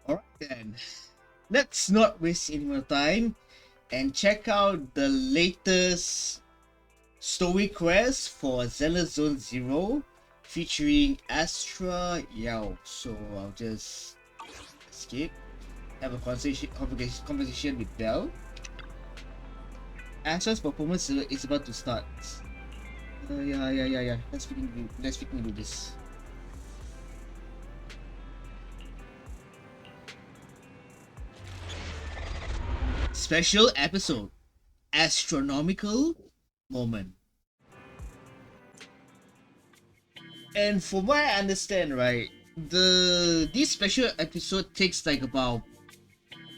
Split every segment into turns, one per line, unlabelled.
Alright then, let's not waste any more time and check out the latest story quest for Zenless Zone Zero featuring Astra. So I'll just escape, have a conversation with Bell. Astra's performance is about to start. Yeah. Let's freaking do this. Special episode, Astra-nomical Moment. And from what I understand, right, this special episode takes like about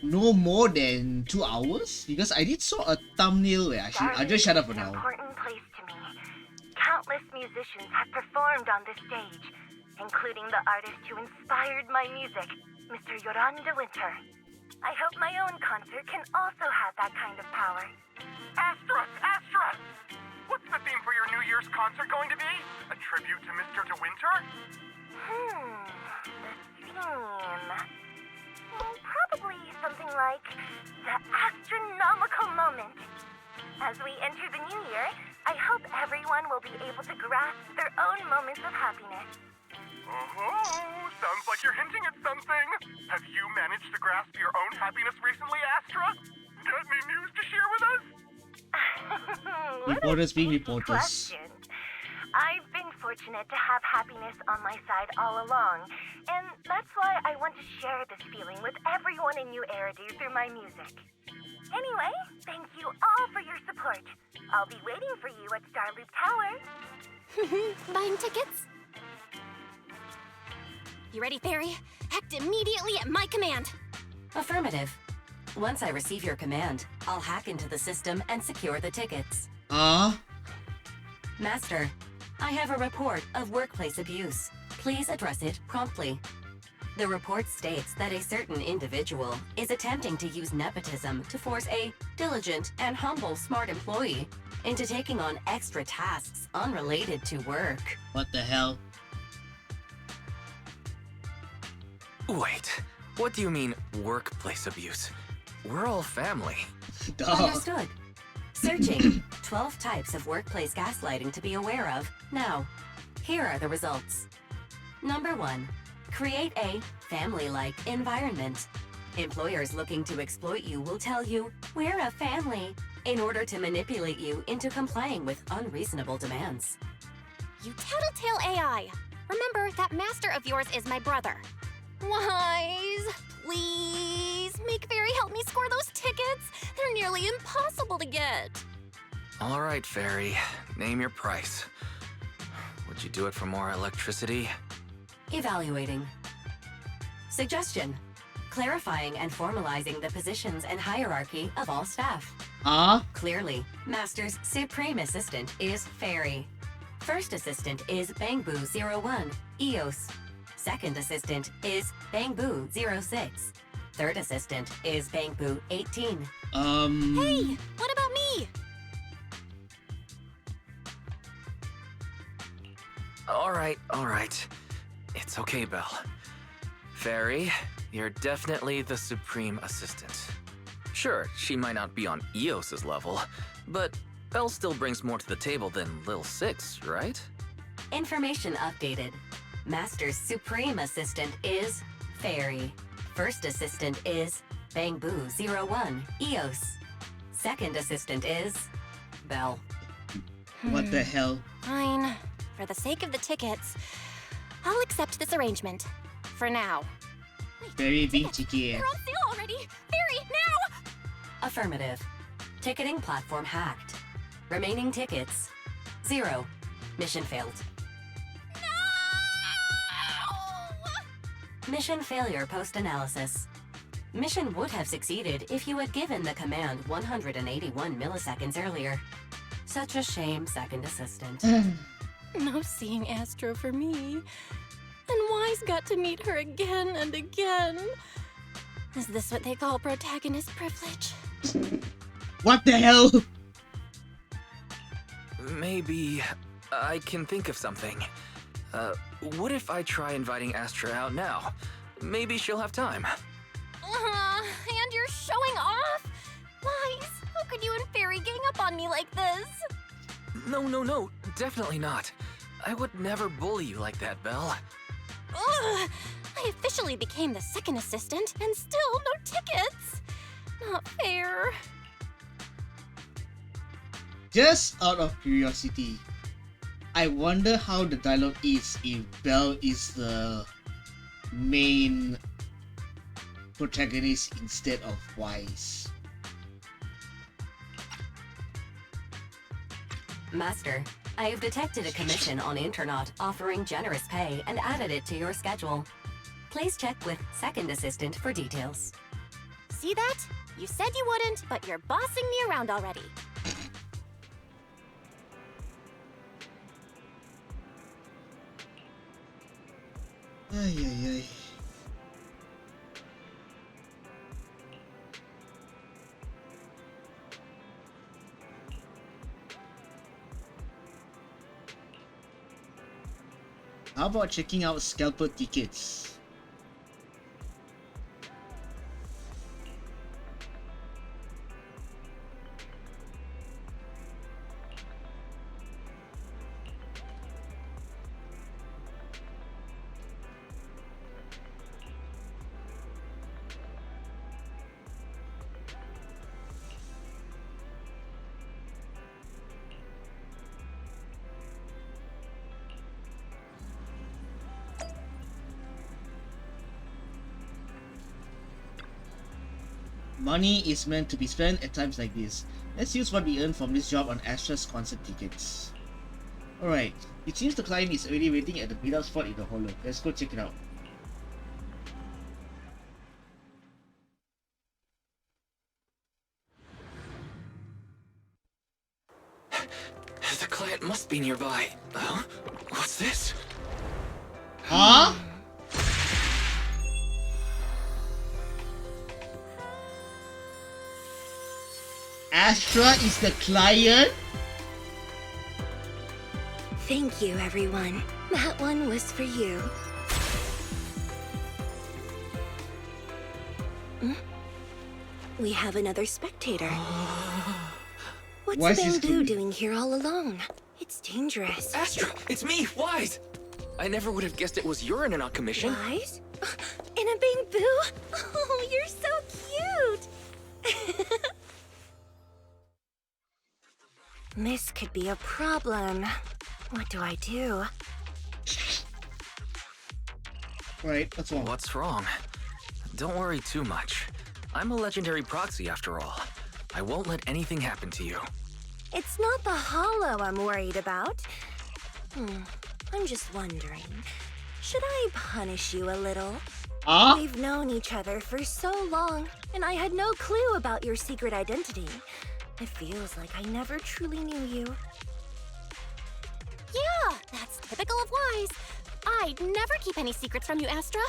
no more than 2 hours, because I did saw a thumbnail where I'll just shut up for now.
Important place to me. Countless musicians have performed on this stage, including the artist who inspired my music, Mr. Yoranda Winter. I hope my own concert can also have that kind of power.
Astra! What's the theme for your New Year's concert going to be? A tribute to Mr. De Winter?
The theme... probably something like the Astra-nomical Moment. As we enter the new year, I hope everyone will be able to grasp their own moments of happiness.
Oh, sounds like you're hinting at something. Have you managed to grasp your own happiness recently, Astra? Got any news to share with us?
Reporters being reporters.
Question. I've been fortunate to have happiness on my side all along, and that's why I want to share this feeling with everyone in New Eridu through my music. Anyway, thank you all for your support. I'll be waiting for you at Starloop Tower.
Buying tickets? You ready, Fairy? Act immediately at my command.
Affirmative. Once I receive your command, I'll hack into the system and secure the tickets. Master, I have a report of workplace abuse. Please address it promptly. The report states that a certain individual is attempting to use nepotism to force a diligent and humble smart employee into taking on extra tasks unrelated to work.
What the hell?
Wait, what do you mean, workplace abuse? We're all family.
Duh.
Understood. Searching 12 types of workplace gaslighting to be aware of. Now, here are the results. Number 1. Create a family-like environment. Employers looking to exploit you will tell you, "We're a family," in order to manipulate you into complying with unreasonable demands.
You tattletale AI. Remember, that master of yours is my brother. Wise, please, make Fairy help me score those tickets. They're nearly impossible to get.
All right, Fairy, name your price. Would you do it for more electricity?
Evaluating. Suggestion. Clarifying and formalizing the positions and hierarchy of all staff. Clearly, Master's Supreme Assistant is Fairy. First Assistant is Bangboo01, EOS. Second Assistant is Bangboo06. Third Assistant is Bangboo18.
Hey, what about me?
All right. It's okay, Belle. Fairy, you're definitely the Supreme Assistant. Sure, she might not be on EOS's level, but Belle still brings more to the table than Lil Six, right?
Information updated. Master's Supreme Assistant is Fairy. First Assistant is Bangboo01, EOS. Second Assistant is Belle.
What the hell?
Fine. For the sake of the tickets, I'll accept this arrangement. For now. Wait,
Very big
tickets.
cheeky.
They're on sale already! Fairy, now!
Affirmative. Ticketing platform hacked. Remaining tickets 0. Mission failed.
No!
Mission failure post-analysis. Mission would have succeeded if you had given the command 181 milliseconds earlier. Such a shame, Second Assistant.
No seeing Astro for me. And Wise got to meet her again and again. Is this what they call protagonist privilege?
What the hell?
Maybe I can think of something. What if I try inviting Astra out now? Maybe she'll have time.
And you're showing off? Wise, how could you and Fairy gang up on me like this?
No, definitely not. I would never bully you like that, Belle.
Ugh! I officially became the second assistant, and still no tickets! Not fair.
Just out of curiosity, I wonder how the dialogue is if Belle is the main protagonist instead of Wise.
Master, I have detected a commission on Internaut offering generous pay and added it to your schedule. Please check with second assistant for details.
See that? You said you wouldn't, but you're bossing me around already.
Ay, ay, ay. How about checking out scalper tickets? Money is meant to be spent at times like this. Let's use what we earn from this job on Astra's concert tickets. Alright, it seems the client is already waiting at the meetup spot in the holo. Let's go check it out.
The client must be nearby. Huh? What's this?
Huh? Astra is the client?
Thank you, everyone. That one was for you. We have another spectator. What's
Why is this
Bamboo
doing-
doing here all alone? It's dangerous.
Astra, it's me, Wise! I never would have guessed it was your Internaut commission.
Wise? In a Bamboo? Oh, you're so cute! This could be a problem. What do I do?
Right, that's all.
What's wrong? Don't worry too much. I'm a legendary proxy after all. I won't let anything happen to you.
It's not the holo I'm worried about. I'm just wondering, should I punish you a little?
Ah?
We've known each other for so long, and I had no clue about your secret identity. It feels like I never truly knew you.
Yeah, that's typical of Wise. I'd never keep any secrets from you, Astra.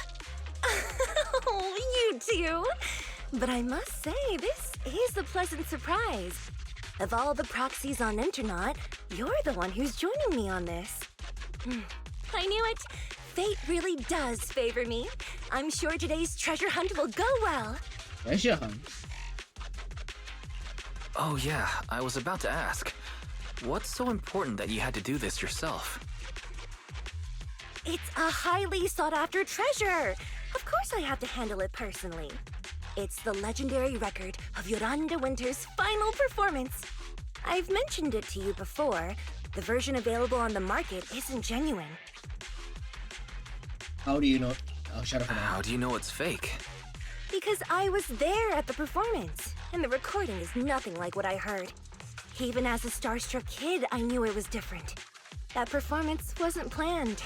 Oh, you do. But I must say, this is a pleasant surprise. Of all the proxies on Internaut, you're the one who's joining me on this. I knew it. Fate really does favor me. I'm sure today's treasure hunt will go well.
Treasure hunt?
Oh yeah, I was about to ask. What's so important that you had to do this yourself?
It's a highly sought-after treasure. Of course I have to handle it personally. It's the legendary record of Yolanda Winter's final performance. I've mentioned it to you before. The version available on the market isn't genuine.
How do you know? Oh, shut up for now.
How do you know it's fake?
Because I was there at the performance, and the recording is nothing like what I heard. Even as a starstruck kid, I knew it was different. That performance wasn't planned.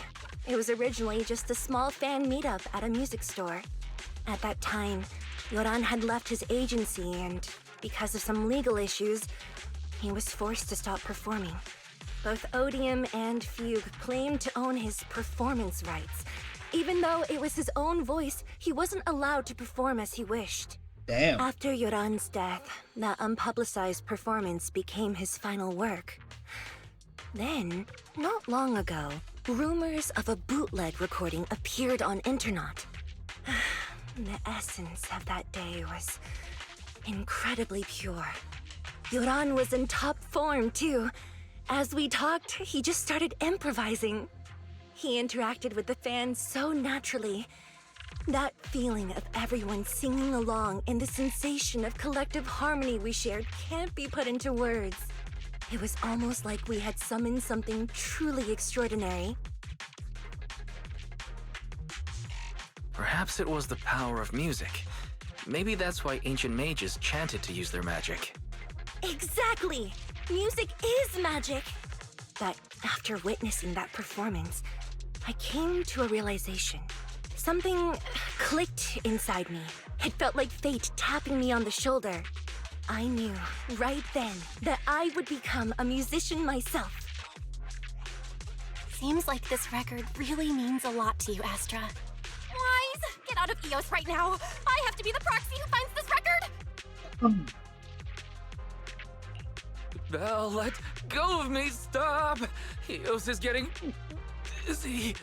It was originally just a small fan meetup at a music store. At that time, Yoran had left his agency, and because of some legal issues, he was forced to stop performing. Both Odium and Fugue claimed to own his performance rights, Even though it was his own voice, he wasn't allowed to perform as he wished.
Damn.
After Yoran's death, that unpublicized performance became his final work. Then, not long ago, rumors of a bootleg recording appeared on internet. The essence of that day was incredibly pure. Yoran was in top form, too. As we talked, he just started improvising. He interacted with the fans so naturally. That feeling of everyone singing along and the sensation of collective harmony we shared can't be put into words. It was almost like we had summoned something truly extraordinary.
Perhaps it was the power of music. Maybe that's why ancient mages chanted to use their magic.
Exactly! Music is magic! But after witnessing that performance, I came to a realization. Something clicked inside me. It felt like fate tapping me on the shoulder. I knew right then that I would become a musician myself.
Seems like this record really means a lot to you, Astra. Wise, get out of EOS right now. I have to be the proxy who finds this record.
Belle, let go of me, stop! Eos is getting dizzy.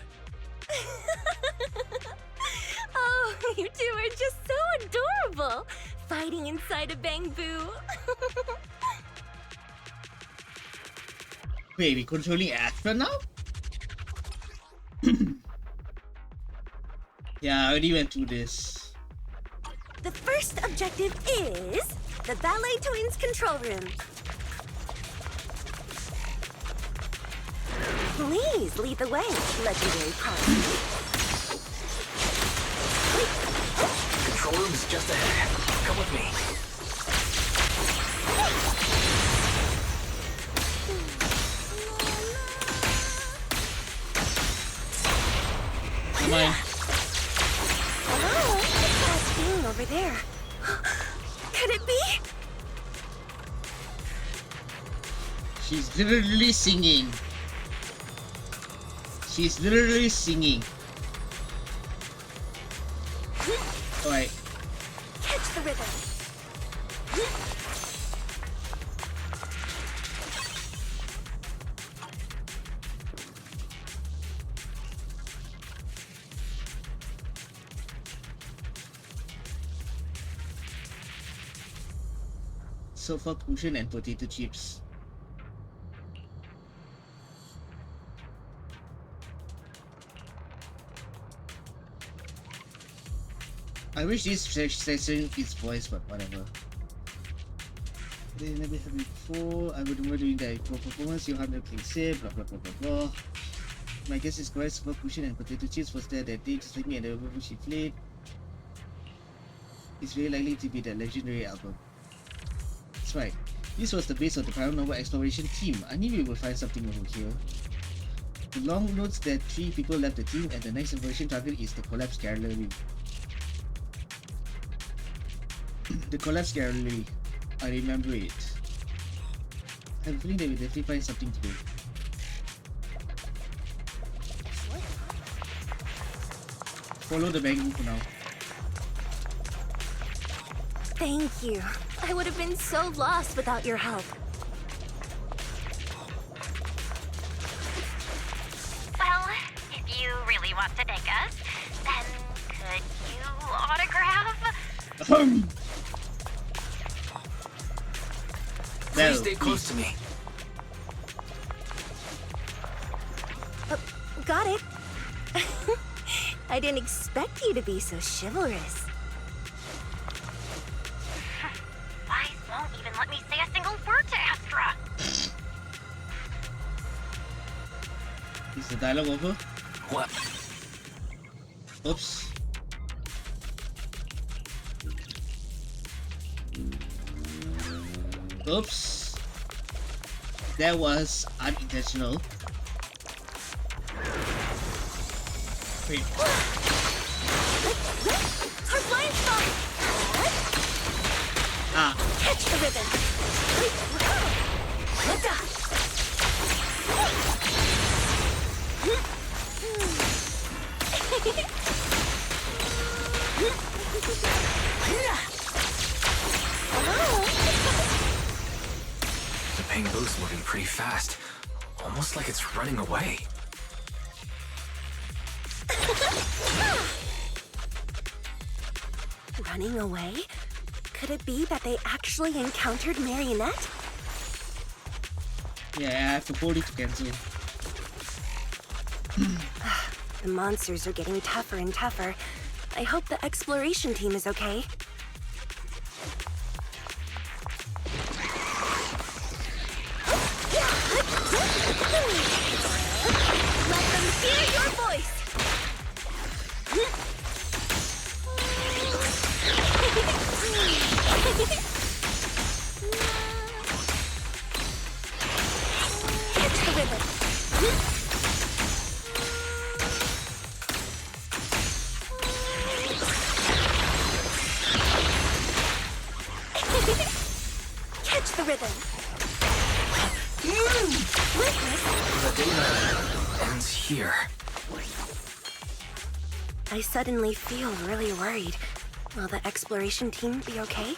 Oh, you two are just so adorable, fighting inside a bamboo.
Wait, we controlling Astra now? Yeah, I already went through this.
The first objective is the Ballet Twins control room. Please lead the way, legendary party.
Control room is just ahead. Come with me.
Come on.
Oh, what's that thing over there? Could it be?
She's literally singing. She's literally singing. Alright.
Catch the rhythm.
Sofa cushion and potato chips. I wish this session is voice, but whatever. They never had me before. I would remember doing that for performance. You have to click save, blah blah blah blah blah. My guess is correct. Sofa cushion and potato chips was there that day, just like me and the album she played. It's very likely to be that legendary album. That's right. This was the base of the paranormal exploration team. I knew we would find something over here. The long notes that 3 people left the team, and the next information target is the collapsed gallery. The collapsed gallery. I remember it. I have a feeling that we'll definitely find something to do. Follow the bamboo for now.
Thank you. I would have been so lost without your help.
Well, if you really want to take us, then could you autograph?
Please stay close to me.
Got it. I didn't expect you to be so chivalrous.
Wise won't even let me say a single word to Astra.
Is the dialogue over?
What?
Oops. Oops. That was unintentional. Wait.
Our blind spot!
Ah.
Catch the ribbon!
The bamboo's moving pretty fast. Almost like it's running away.
Running away? Could it be that they actually encountered Marionette?
Yeah, I have to pull it to cancel.
The monsters are getting tougher and tougher. I hope the exploration team is okay. Let them hear your voice! Catch the rhythm! Catch the rhythm! Witness!
The data ends here.
I suddenly feel really worried. Will the exploration team be okay?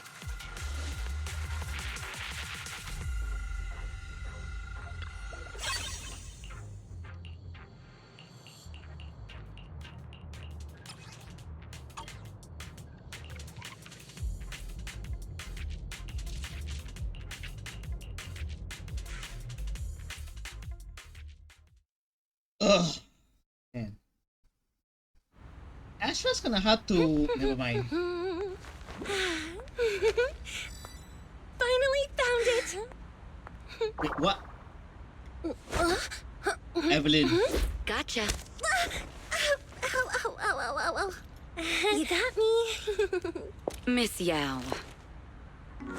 Ugh. Man. Astra's kinda hard to. Never mind.
Finally found it!
Wait, what? Evelyn.
Gotcha.
Ow, ow, ow, ow, ow, ow. You got me.
Miss Yao,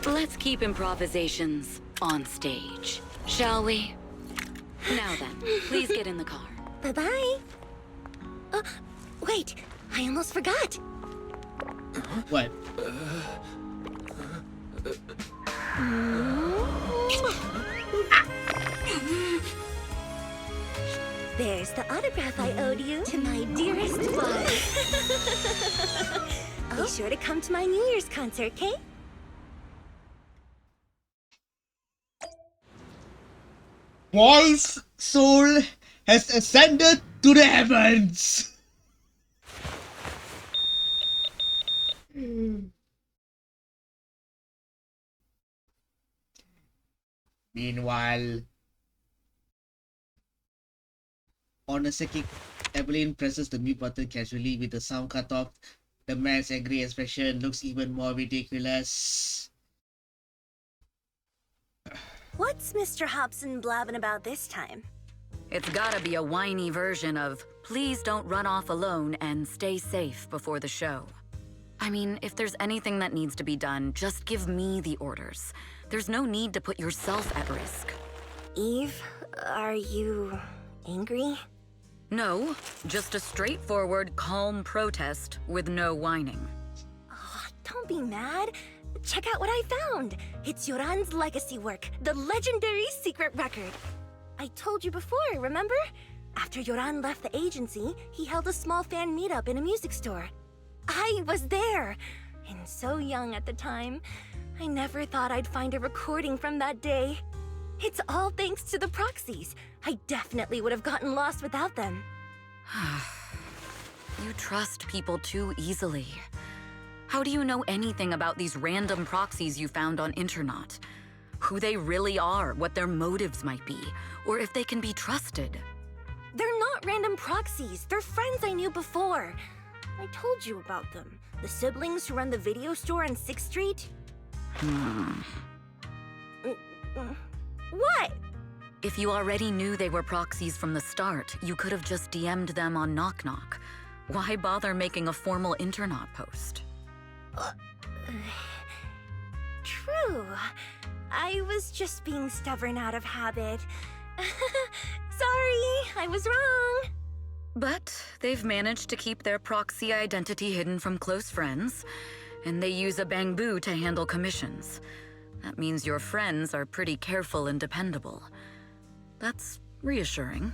let's keep improvisations on stage, shall we? Now then, please get in the car.
Bye-bye. Wait, I almost forgot.
What?
There's the autograph I owed you. To my dearest wife. Be sure to come to my New Year's concert, okay?
Boy's soul has ascended to the heavens. Meanwhile, on a second, Evelyn presses the mute button casually with the sound cut off. The man's angry expression looks even more ridiculous.
What's Mr. Hobson blabbing about this time?
It's gotta be a whiny version of, please don't run off alone and stay safe before the show. I mean, if there's anything that needs to be done, just give me the orders. There's no need to put yourself at risk.
Eve, are you angry?
No, just a straightforward, calm protest with no whining.
Oh, don't be mad. Check out what I found. It's Yoran's legacy work, the legendary secret record. I told you before, remember? After Yoran left the agency, he held a small fan meetup in a music store. I was there, and so young at the time. I never thought I'd find a recording from that day. It's all thanks to the proxies. I definitely would have gotten lost without them.
You trust people too easily. How do you know anything about these random proxies you found on Internet? Who they really are, what their motives might be, or if they can be trusted?
They're not random proxies. They're friends I knew before. I told you about them. The siblings who run the video store on 6th Street. What?
If you already knew they were proxies from the start, you could have just DM'd them on Knock Knock. Why bother making a formal Internet post?
True. I was just being stubborn out of habit. Sorry, I was wrong.
But they've managed to keep their proxy identity hidden from close friends, and they use a bamboo to handle commissions. That means your friends are pretty careful and dependable. That's reassuring.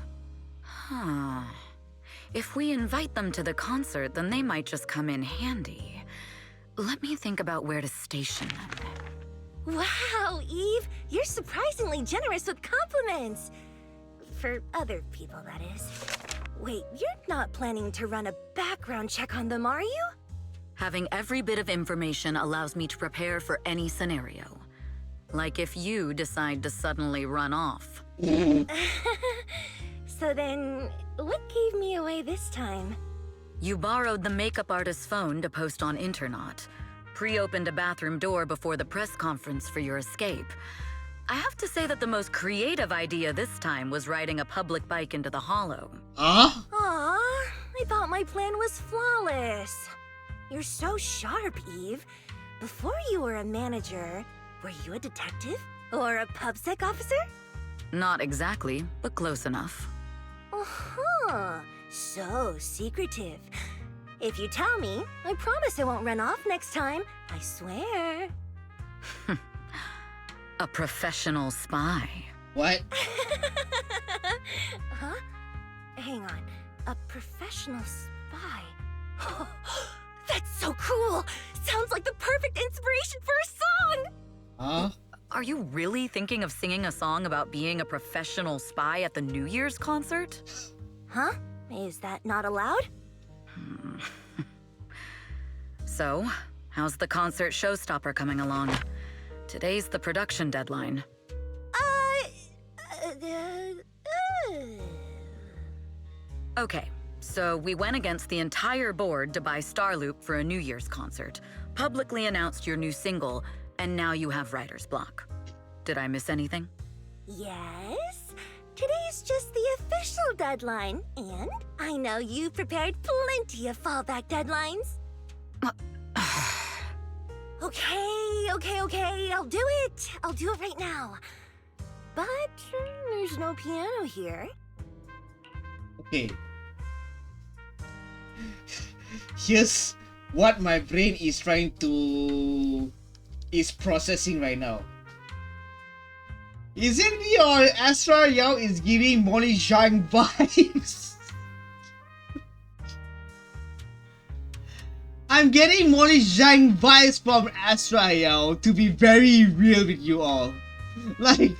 Huh. If we invite them to the concert, then they might just come in handy. Let me think about where to station them.
Wow, Eve, you're surprisingly generous with compliments. For other people, that is. Wait, you're not planning to run a background check on them, are you?
Having every bit of information allows me to prepare for any scenario. Like if you decide to suddenly run off.
So then, what gave me away this time?
You borrowed the makeup artist's phone to post on Internaut, pre-opened a bathroom door before the press conference for your escape. I have to say that the most creative idea this time was riding a public bike into the hollow.
Huh?
Aw, I thought my plan was flawless. You're so sharp, Eve. Before you were a manager, were you a detective? Or a PubSec officer?
Not exactly, but close enough.
Uh-huh. So secretive. If you tell me, I promise I won't run off next time. I swear.
A professional spy.
What?
Huh? Hang on. A professional spy. That's so cool! Sounds like the perfect inspiration for a song!
Huh?
Are you really thinking of singing a song about being a professional spy at the New Year's concert?
Huh? Is that not allowed?
So, how's the concert showstopper coming along? Today's the production deadline. Okay, so we went against the entire board to buy Starloop for a New Year's concert, publicly announced your new single, and now you have writer's block. Did I miss anything?
Yes? Today's just the official deadline, and I know you've prepared plenty of fallback deadlines. Okay, I'll do it. I'll do it right now. But there's no piano here.
Okay. Here's what my brain is processing right now. Isn't your Astra Yao is giving Molly Zhang vibes? I'm getting Molly Zhang vibes from Astra Yao, to be very real with you all. Like,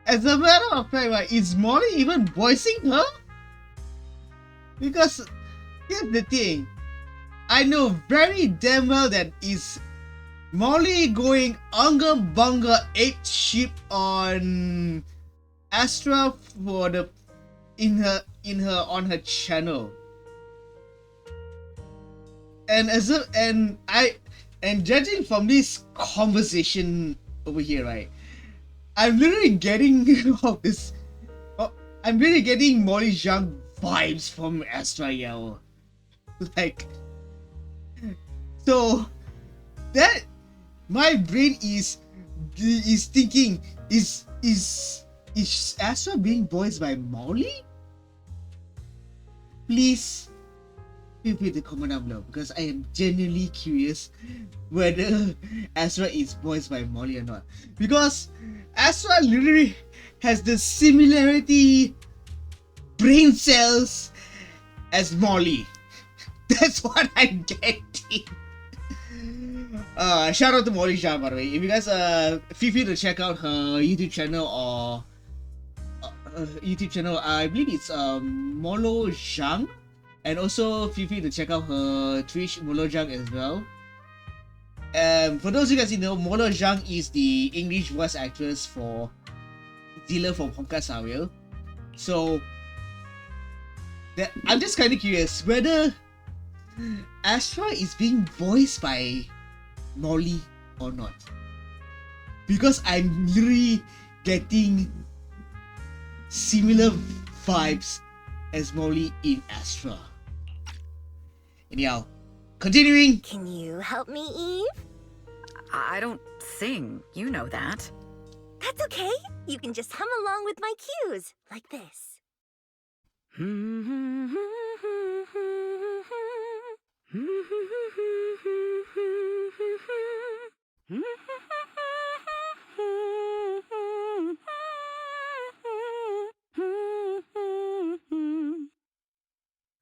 as a matter of fact, right, is Molly even voicing her? Because here's the thing, I know very damn well that is Molly going unga bunga ape ship on Astra for the on her channel. And judging from this conversation over here, right, I'm literally getting I'm really getting Molly Zhang vibes from Astra Yao. Like, so that my brain is thinking, is Astra being voiced by Molly? Please feel free to comment down below, because I am genuinely curious whether Astra is voiced by Molly or not. Because Astra literally has the similarity brain cells as Molly. That's what I'm getting. Shout out to Molly Zhang, by the way. If you guys feel free to check out her YouTube channel or I believe it's Molo Zhang. And also feel free to check out her Twitch, Molo Zhang, as well. For those of you guys who know, Molo Zhang is the English voice actress for Zilla from Honka Sawil. So I'm just kind of curious whether Astra is being voiced by Molly or not. Because I'm literally getting similar vibes as Molly in Astra. Anyhow, continuing.
Can you help me, Eve?
I don't sing, you know that.
That's okay. You can just hum along with my cues, like this.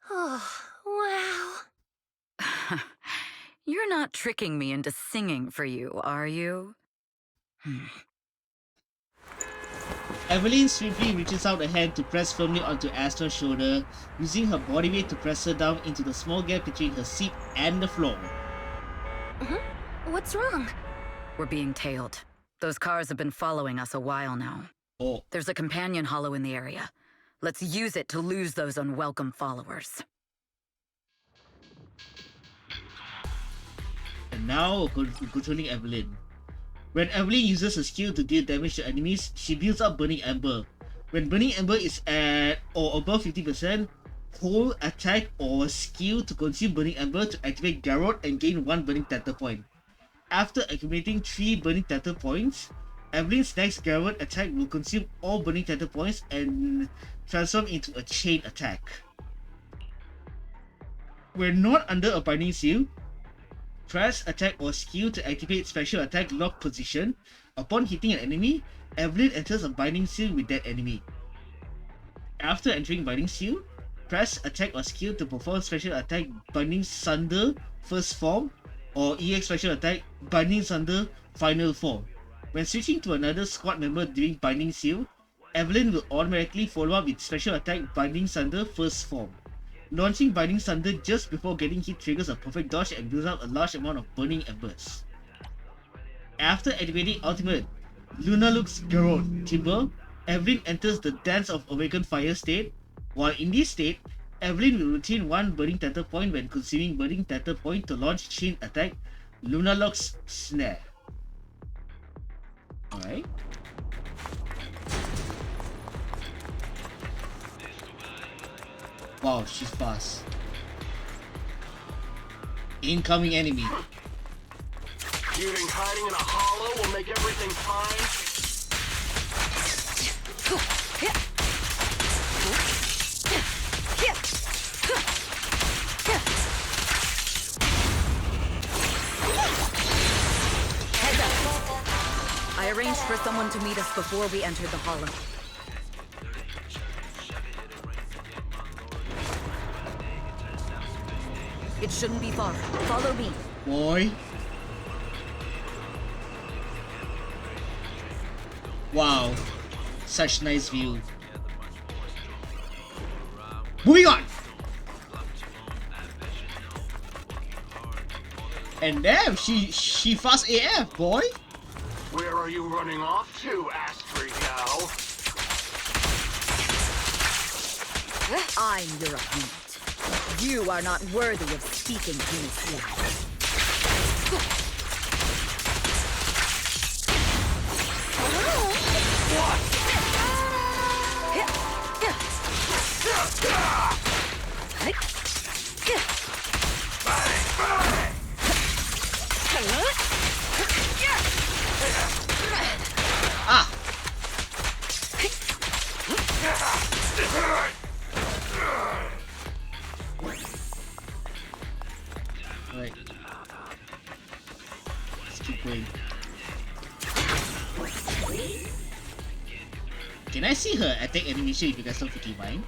Oh, wow.
You're not tricking me into singing for you, are you?
Evelyn swiftly reaches out a hand to press firmly onto Astra's shoulder, using her body weight to press her down into the small gap between her seat and the floor.
What's wrong?
We're being tailed. Those cars have been following us a while now.
Oh,
There's a companion hollow in the area. Let's use it to lose those unwelcome followers.
and now controlling Evelyn. When Evelyn uses her skill to deal damage to enemies, she builds up Burning Ember. When Burning Ember is at or above 50%, hold attack or skill to consume Burning Ember to activate Garrot and gain 1 Burning Tether point. After accumulating 3 Burning Tether points, Evelyn's next Garrot attack will consume all Burning Tether points and transform into a chain attack. When not under a binding seal, press attack or skill to activate special attack lock position. Upon hitting an enemy, Evelyn enters a binding seal with that enemy. After entering binding seal, press attack or skill to perform special attack Binding Sunder first form or EX special attack Binding Sunder final form. When switching to another squad member during binding seal, Evelyn will automatically follow up with special attack Binding Sunder first form. Launching Binding Sunder just before getting hit triggers a perfect dodge and builds up a large amount of burning embers. After activating Ultimate Lunalux Garrot Timber, Evelyn enters the Dance of Awakened Fire state. While in this state, Evelyn will retain 1 Burning Tether point when consuming Burning Tether point to launch chain attack Lunalux Snare. Alright. Wow, she's fast. Incoming enemy.
You think hiding in a hollow will make everything fine?
Heads up! I arranged for someone to meet us before we entered the hollow. It shouldn't be far. Follow me.
Boy. Wow. Such nice view. Moving on! And damn, she fast AF, boy!
Where are you running off to, Astra gal?
I'm your opponent. You are not worthy of speaking to me yet.
Ah! Right. Let's keep going. Can I see her attack animation if you guys don't freaking mind?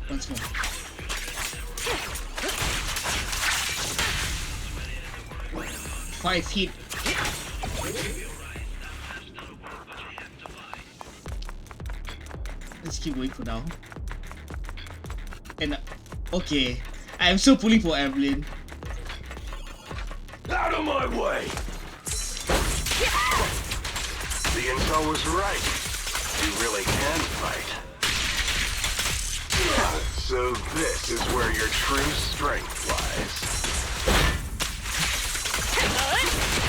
Once more. Five hit. Let's keep going for now. And okay, I'm so pulling for Evelyn.
Out of my way! The intel was right. You really can fight. So this is where your true strength lies.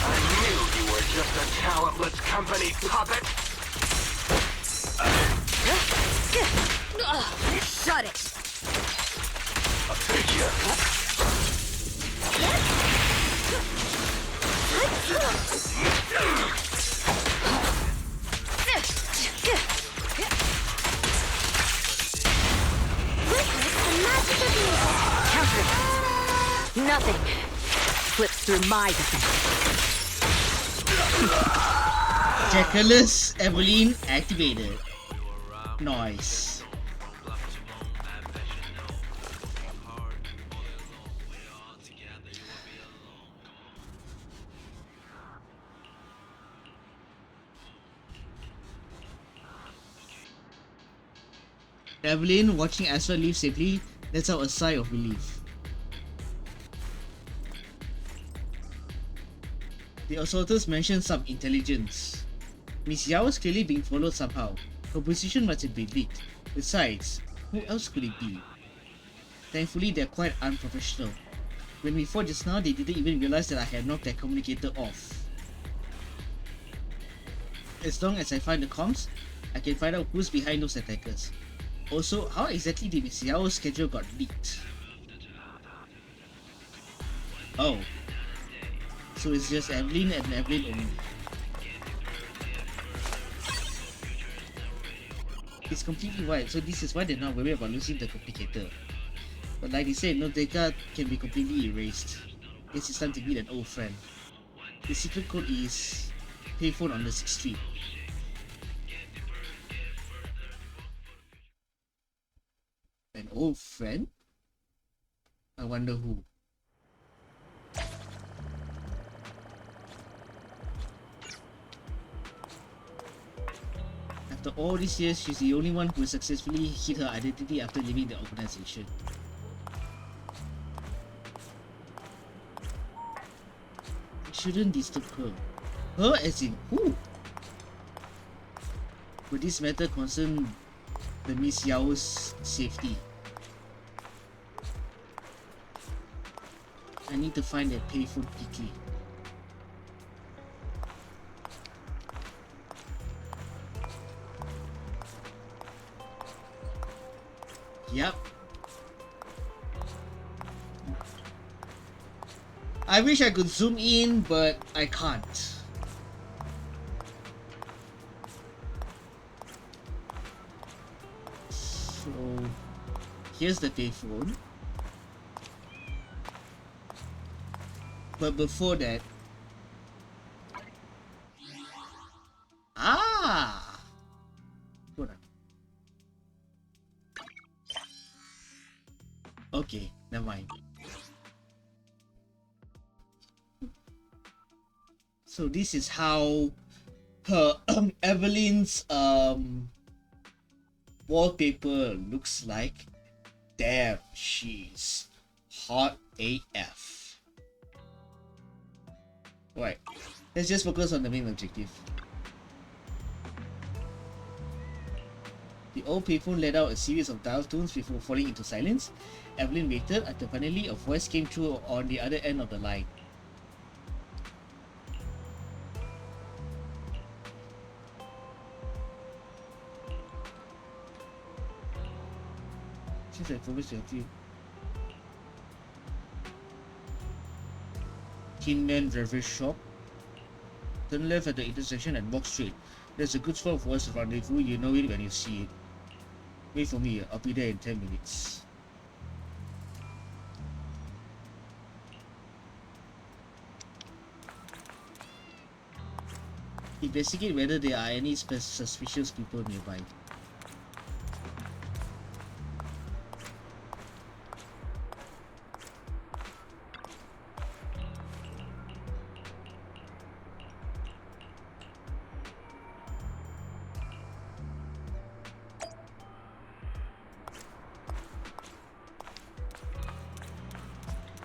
I knew you were just a talentless company puppet.
Shut it!
I'll take you.
Witness the magic of music.
Nothing slips through my defense.
Jackalus Evelyn activated. Nice. Evelyn watching Astra leave safely lets out a sigh of relief. The assaulters mentioned some intelligence. Miss Yao is clearly being followed somehow. Her position must have been leaked. Besides, who else could it be? Thankfully, they're quite unprofessional. When we fought just now, they didn't even realize that I had knocked their communicator off. As long as I find the comms, I can find out who's behind those attackers. Also, how exactly did Miss Yao's schedule got leaked? Oh. So it's just Evelyn and Evelyn only. It's completely white, so this is why they're not worried about losing the complicator. But like they said, no data can be completely erased. It's time to meet an old friend. The secret code is payphone on the 6th Street. An old friend? I wonder who. After all these years, she's the only one who successfully hid her identity after leaving the organization. Shouldn't disturb her. Her as in who? Would this matter concern the Miss Yao's safety? I need to find that payphone quickly. Yep. I wish I could zoom in, but I can't. So here's the payphone. But before that, hold on. Okay, never mind. So this is how her Evelyn's wallpaper looks like. Damn, she's hot AF. Right, let's just focus on the main objective. The old payphone let out a series of dial tones before falling into silence. Evelyn waited until finally a voice came through on the other end of the line. Seems like focus to you. Kinman Beverage Shop. Turn left at the intersection and walk straight. There's a good spot for us to rendezvous. You know it when you see it. Wait for me. I'll be there in 10 minutes. Investigate whether there are any suspicious people nearby.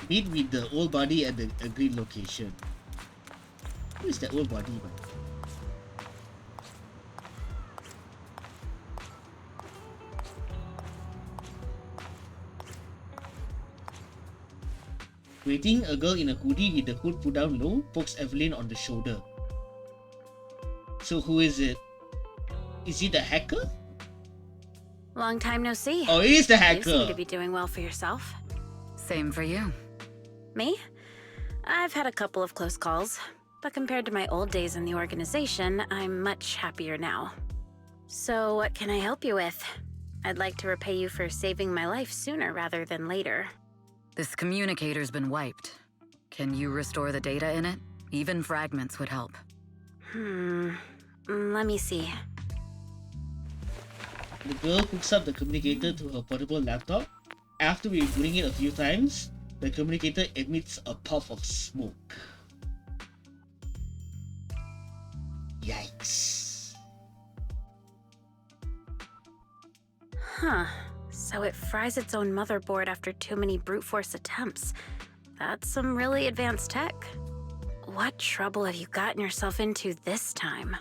Meet with the old body at the agreed location. Who is that old body, man? Waiting, a girl in a hoodie with the hood put down low pokes Evelyn on the shoulder. So who is it? Is he the hacker?
Long time no see.
Oh, he's the
You seem
hacker!
to be doing well for yourself.
Same for you.
Me? I've had a couple of close calls, but compared to my old days in the organization, I'm much happier now. So what can I help you with? I'd like to repay you for saving my life sooner rather than later.
This communicator's been wiped. Can you restore the data in it? Even fragments would help.
Let me see.
The girl hooks up the communicator to her portable laptop. After rebooting it a few times, the communicator emits a puff of smoke. Yikes.
Huh. So it fries its own motherboard after too many brute force attempts. That's some really advanced tech. What trouble have you gotten yourself into this time?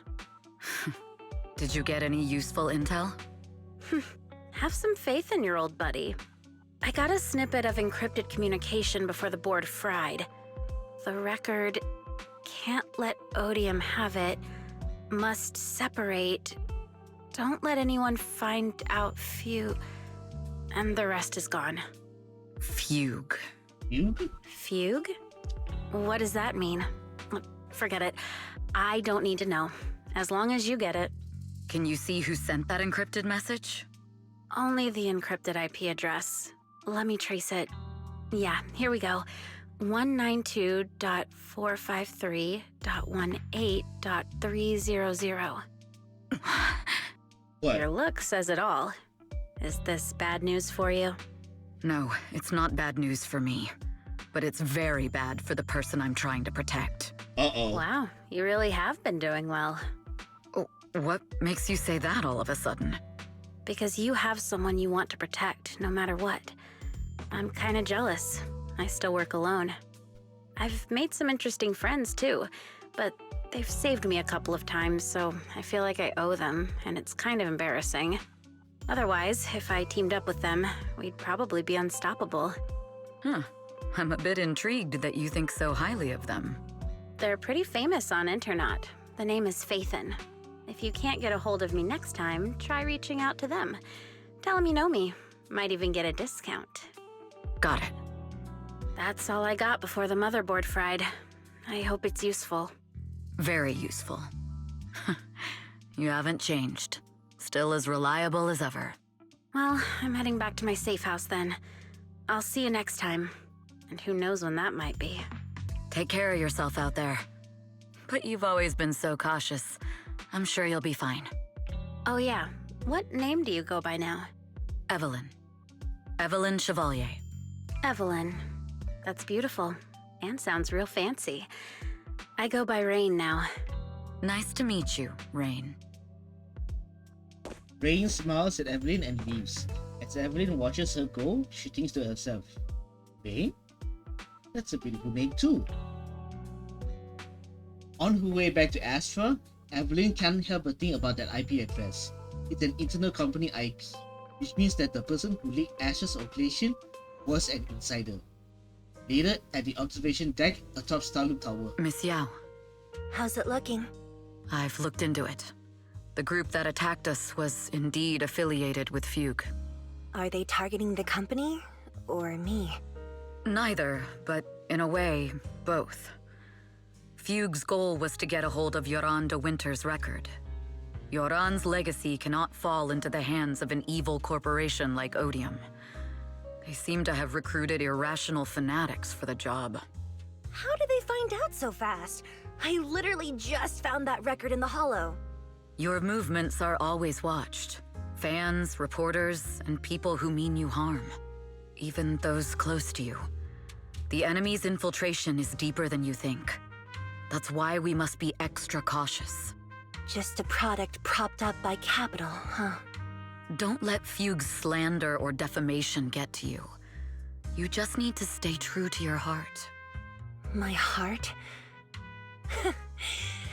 Did you get any useful intel?
Have some faith in your old buddy. I got a snippet of encrypted communication before the board fried. The record can't let Odium have it, must separate, don't let anyone find out and the rest is gone.
Fugue.
Fugue?
Fugue? What does that mean? Forget it. I don't need to know. As long as you get it.
Can you see who sent that encrypted message?
Only the encrypted IP address. Let me trace it. Yeah, here we go. 192.453.18.300.
What?
Your look says it all. Is this bad news for you?
No, it's not bad news for me. But it's very bad for the person I'm trying to protect.
Uh-oh.
Wow, you really have been doing well.
Oh, what makes you say that all of a sudden?
Because you have someone you want to protect, no matter what. I'm kinda jealous. I still work alone. I've made some interesting friends, too, but they've saved me a couple of times, so I feel like I owe them, and it's kind of embarrassing. Otherwise, if I teamed up with them, we'd probably be unstoppable.
Huh. I'm a bit intrigued that you think so highly of them.
They're pretty famous on Internet. The name is Faithin. If you can't get a hold of me next time, try reaching out to them. Tell them you know me. Might even get a discount.
Got it.
That's all I got before the motherboard fried. I hope it's useful.
Very useful. You haven't changed. Still as reliable as ever.
Well, I'm heading back to my safe house then. I'll see you next time. And who knows when that might be.
Take care of yourself out there. But you've always been so cautious. I'm sure you'll be fine.
Oh yeah, what name do you go by now?
Evelyn. Evelyn Chevalier.
Evelyn. That's beautiful. And sounds real fancy. I go by Rain now.
Nice to meet you, Rain.
Rain smiles at Evelyn and leaves. As Evelyn watches her go, she thinks to herself, Rain? That's a beautiful name too. On her way back to Astra, Evelyn can't help but think about that IP address. It's an internal company IP, which means that the person who leaked Astra's operation was an insider. Later, at the observation deck atop Starloop Tower.
Miss Yao,
How's it looking?
I've looked into it. The group that attacked us was indeed affiliated with Fugue.
Are they targeting the company or me?
Neither, but in a way, both. Fugue's goal was to get a hold of Yoran de Winter's record. Yoran's legacy cannot fall into the hands of an evil corporation like Odium. They seem to have recruited irrational fanatics for the job.
How did they find out so fast? I literally just found that record in the hollow.
Your movements are always watched. Fans, reporters, and people who mean you harm. Even those close to you. The enemy's infiltration is deeper than you think. That's why we must be extra cautious.
Just a product propped up by capital, huh?
Don't let Fugue's slander or defamation get to you. You just need to stay true to your heart.
My heart?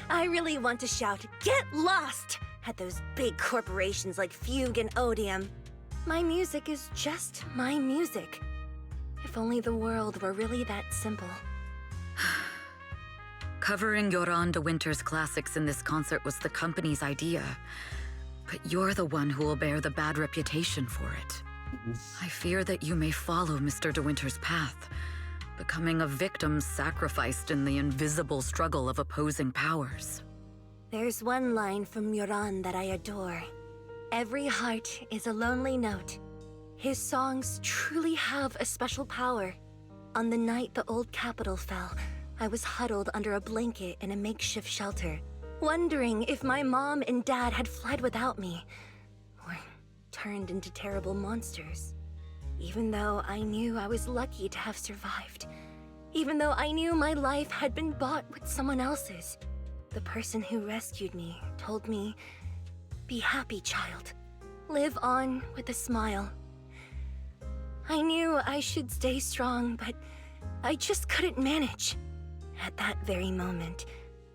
I really want to shout, "Get lost!" at those big corporations like Fugue and Odium. My music is just my music. If only the world were really that simple.
Covering Yoran de Winter's classics in this concert was the company's idea. But you're the one who will bear the bad reputation for it. I fear that you may follow Mr. de Winter's path, becoming a victim sacrificed in the invisible struggle of opposing powers.
There's one line from Yoran that I adore. Every heart is a lonely note. His songs truly have a special power. On the night the old capital fell, I was huddled under a blanket in a makeshift shelter, wondering if my mom and dad had fled without me, or turned into terrible monsters. Even though I knew I was lucky to have survived, even though I knew my life had been bought with someone else's, the person who rescued me told me, "Be happy, child. Live on with a smile." I knew I should stay strong, but I just couldn't manage. At that very moment,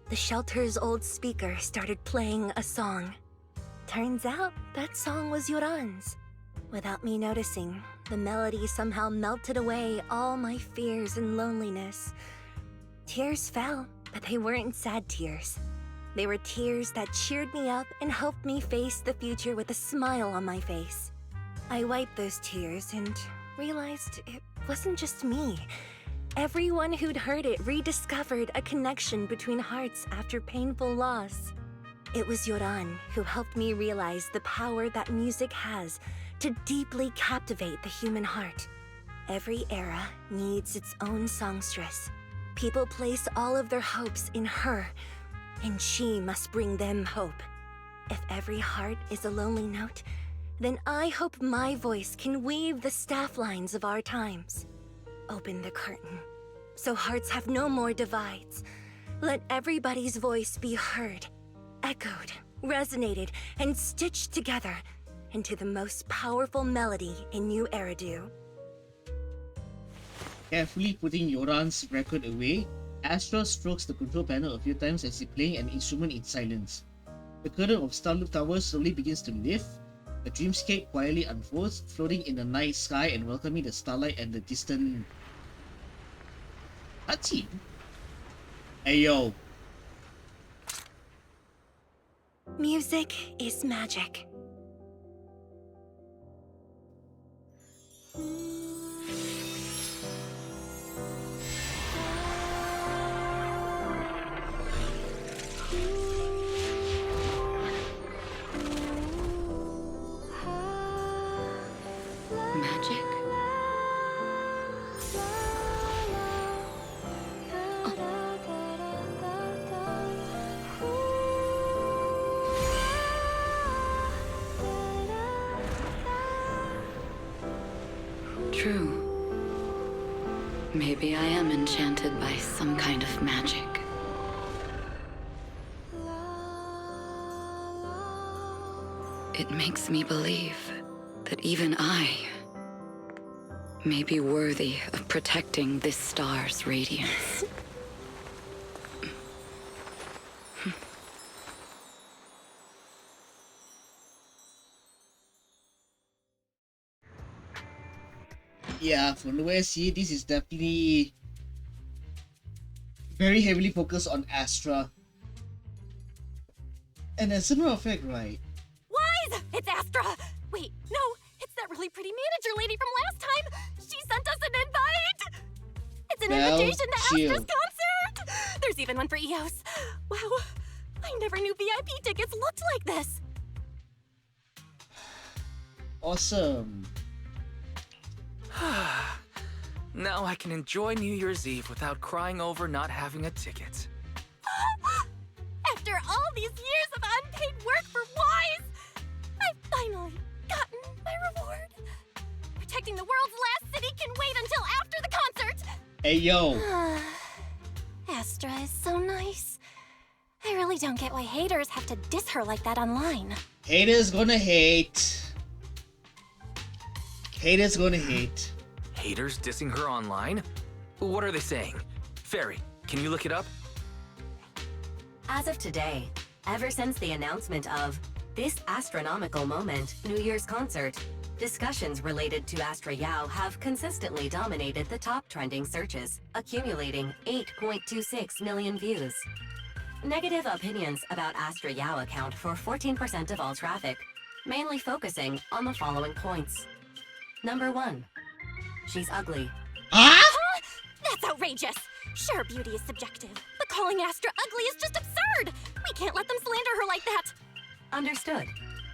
the shelter's old speaker started playing a song. Turns out that song was Yoran's. Without me noticing, the melody somehow melted away all my fears and loneliness. Tears fell, but they weren't sad tears. They were tears that cheered me up and helped me face the future with a smile on my face. I wiped those tears and realized it wasn't just me. Everyone who'd heard it rediscovered a connection between hearts after painful loss. It was Yoran who helped me realize the power that music has to deeply captivate the human heart. Every era needs its own songstress. People place all of their hopes in her, and she must bring them hope. If every heart is a lonely note, then I hope my voice can weave the staff lines of our times. Open the curtain, so hearts have no more divides. Let everybody's voice be heard, echoed, resonated, and stitched together into the most powerful melody in New Eridu.
Carefully putting Yoran's record away, Astra strokes the control panel a few times as if playing an instrument in silence. The curtain of Starloop Tower slowly begins to lift. A dreamscape quietly unfolds, floating in the night sky and welcoming the starlight and the distant cutscene. Hey yo.
Music is magic.
Magic? True. Maybe I am enchanted by some kind of magic. It makes me believe that even I may be worthy of protecting this star's radiance.
Yeah, from the way I see it, this is definitely very heavily focused on Astra. And as a matter of fact, right?
Wise! It's Astra! Wait, no, it's that really pretty manager lady from last time! She sent us an invite! It's an invitation to
chill.
Astra's concert! There's even one for EOS. Wow, I never knew VIP tickets looked like this.
Awesome.
Now I can enjoy New Year's Eve without crying over not having a ticket.
After all these years of unpaid work for Wise, I've finally gotten my reward. Protecting the world's last city can wait until after the concert.
Hey yo.
Astra is so nice. I really don't get why haters have to diss her like that online.
Haters gonna hate. Haters gonna hate.
Haters dissing her online? What are they saying? Fairy, can you look it up?
As of today, ever since the announcement of this Astra-nomical Moment New Year's concert, discussions related to Astra Yao have consistently dominated the top trending searches, accumulating 8.26 million views. Negative opinions about Astra Yao account for 14% of all traffic, mainly focusing on the following points. Number 1. She's ugly.
Ah?
That's outrageous! Sure, beauty is subjective, but calling Astra ugly is just absurd! We can't let them slander her like that!
Understood.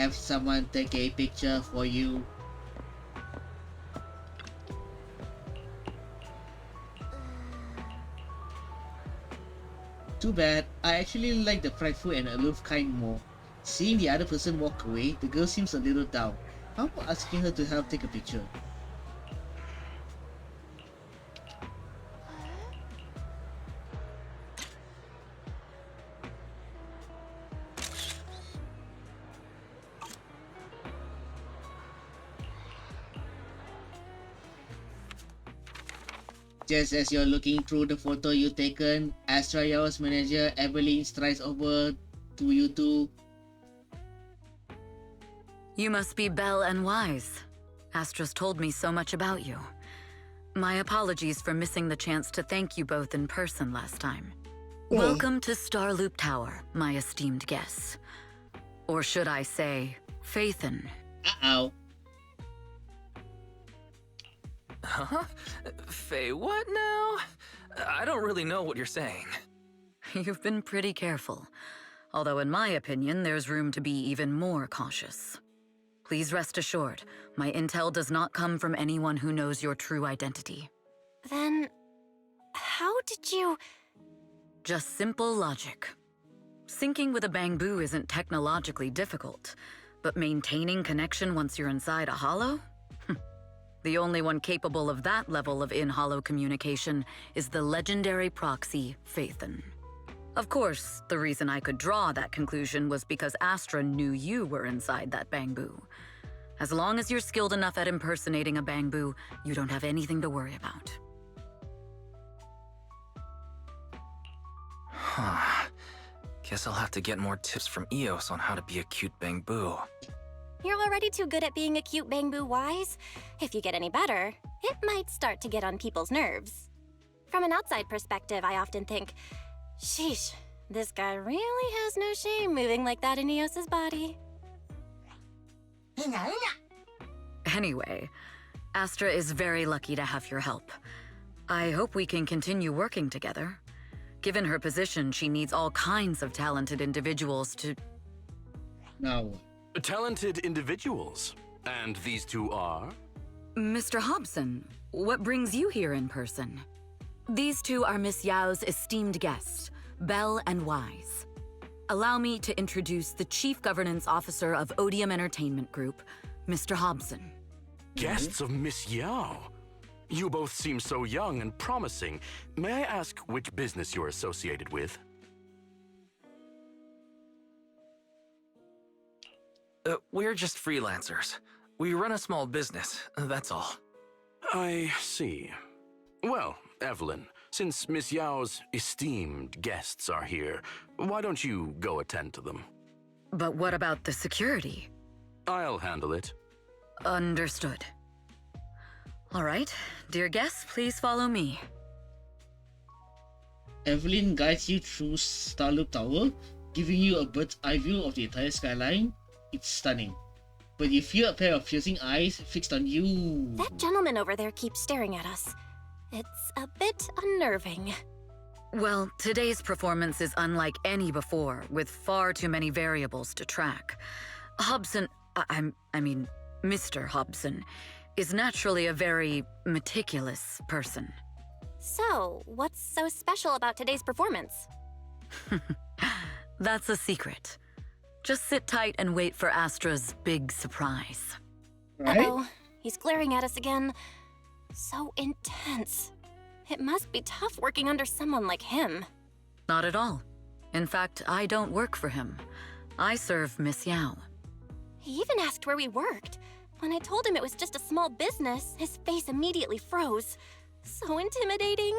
have someone take a picture for you. Too bad. I actually like the prideful and aloof kind more. Seeing the other person walk away, the girl seems a little down. How about asking her to help take a picture? Just as you're looking through the photo you've taken, Astra-nomical manager Evelyn strides over to you two.
You must be Belle and Wise. Astra's told me so much about you. My apologies for missing the chance to thank you both in person last time. Welcome to Starloop Tower, my esteemed guests. Or should I say, Faithin.
Uh-oh.
Huh? Faye, what now? I don't really know what you're saying.
You've been pretty careful. Although in my opinion, there's room to be even more cautious. Please rest assured, my intel does not come from anyone who knows your true identity.
Then, how did you...
Just simple logic. Syncing with a bamboo isn't technologically difficult, but maintaining connection once you're inside a hollow? The only one capable of that level of in-hollow communication is the legendary proxy, Faithin. Of course, the reason I could draw that conclusion was because Astra knew you were inside that bamboo. As long as you're skilled enough at impersonating a bamboo, you don't have anything to worry about.
Huh. Guess I'll have to get more tips from Eos on how to be a cute bamboo.
You're already too good at being a cute bamboo, Wise. If you get any better, it might start to get on people's nerves. From an outside perspective, I often think, sheesh, this guy really has no shame moving like that in Eos's body.
Anyway, Astra is very lucky to have your help. I hope we can continue working together. Given her position, she needs all kinds of talented individuals to...
Now,
Talented individuals. And these two are?
Mr. Hobson, what brings you here in person? These two are Miss Yao's esteemed guests, Belle and Wise. Allow me to introduce the Chief Governance Officer of Odium Entertainment Group, Mr. Hobson.
Guests of Miss Yao. You both seem so young and promising. May I ask which business you're associated with?
We're just freelancers. We run a small business, that's all.
I see. Well, Evelyn, since Miss Yao's esteemed guests are here, why don't you go attend to them?
But what about the security?
I'll handle it.
Understood. All right, dear guests, please follow me.
Evelyn guides you through Starloop Tower, giving you a bird's eye view of the entire skyline. It's stunning. But you feel a pair of piercing eyes fixed on you.
That gentleman over there keeps staring at us. It's a bit unnerving.
Well, today's performance is unlike any before, with far too many variables to track. Hobson, I mean, Mr. Hobson, is naturally a very meticulous person.
So, what's so special about today's performance?
That's a secret. Just sit tight and wait for Astra's big surprise.
Right?
Uh-oh, he's glaring at us again. So intense. It must be tough working under someone like him.
Not at all. In fact, I don't work for him. I serve Miss Yao.
He even asked where we worked. When I told him it was just a small business, his face immediately froze. So intimidating.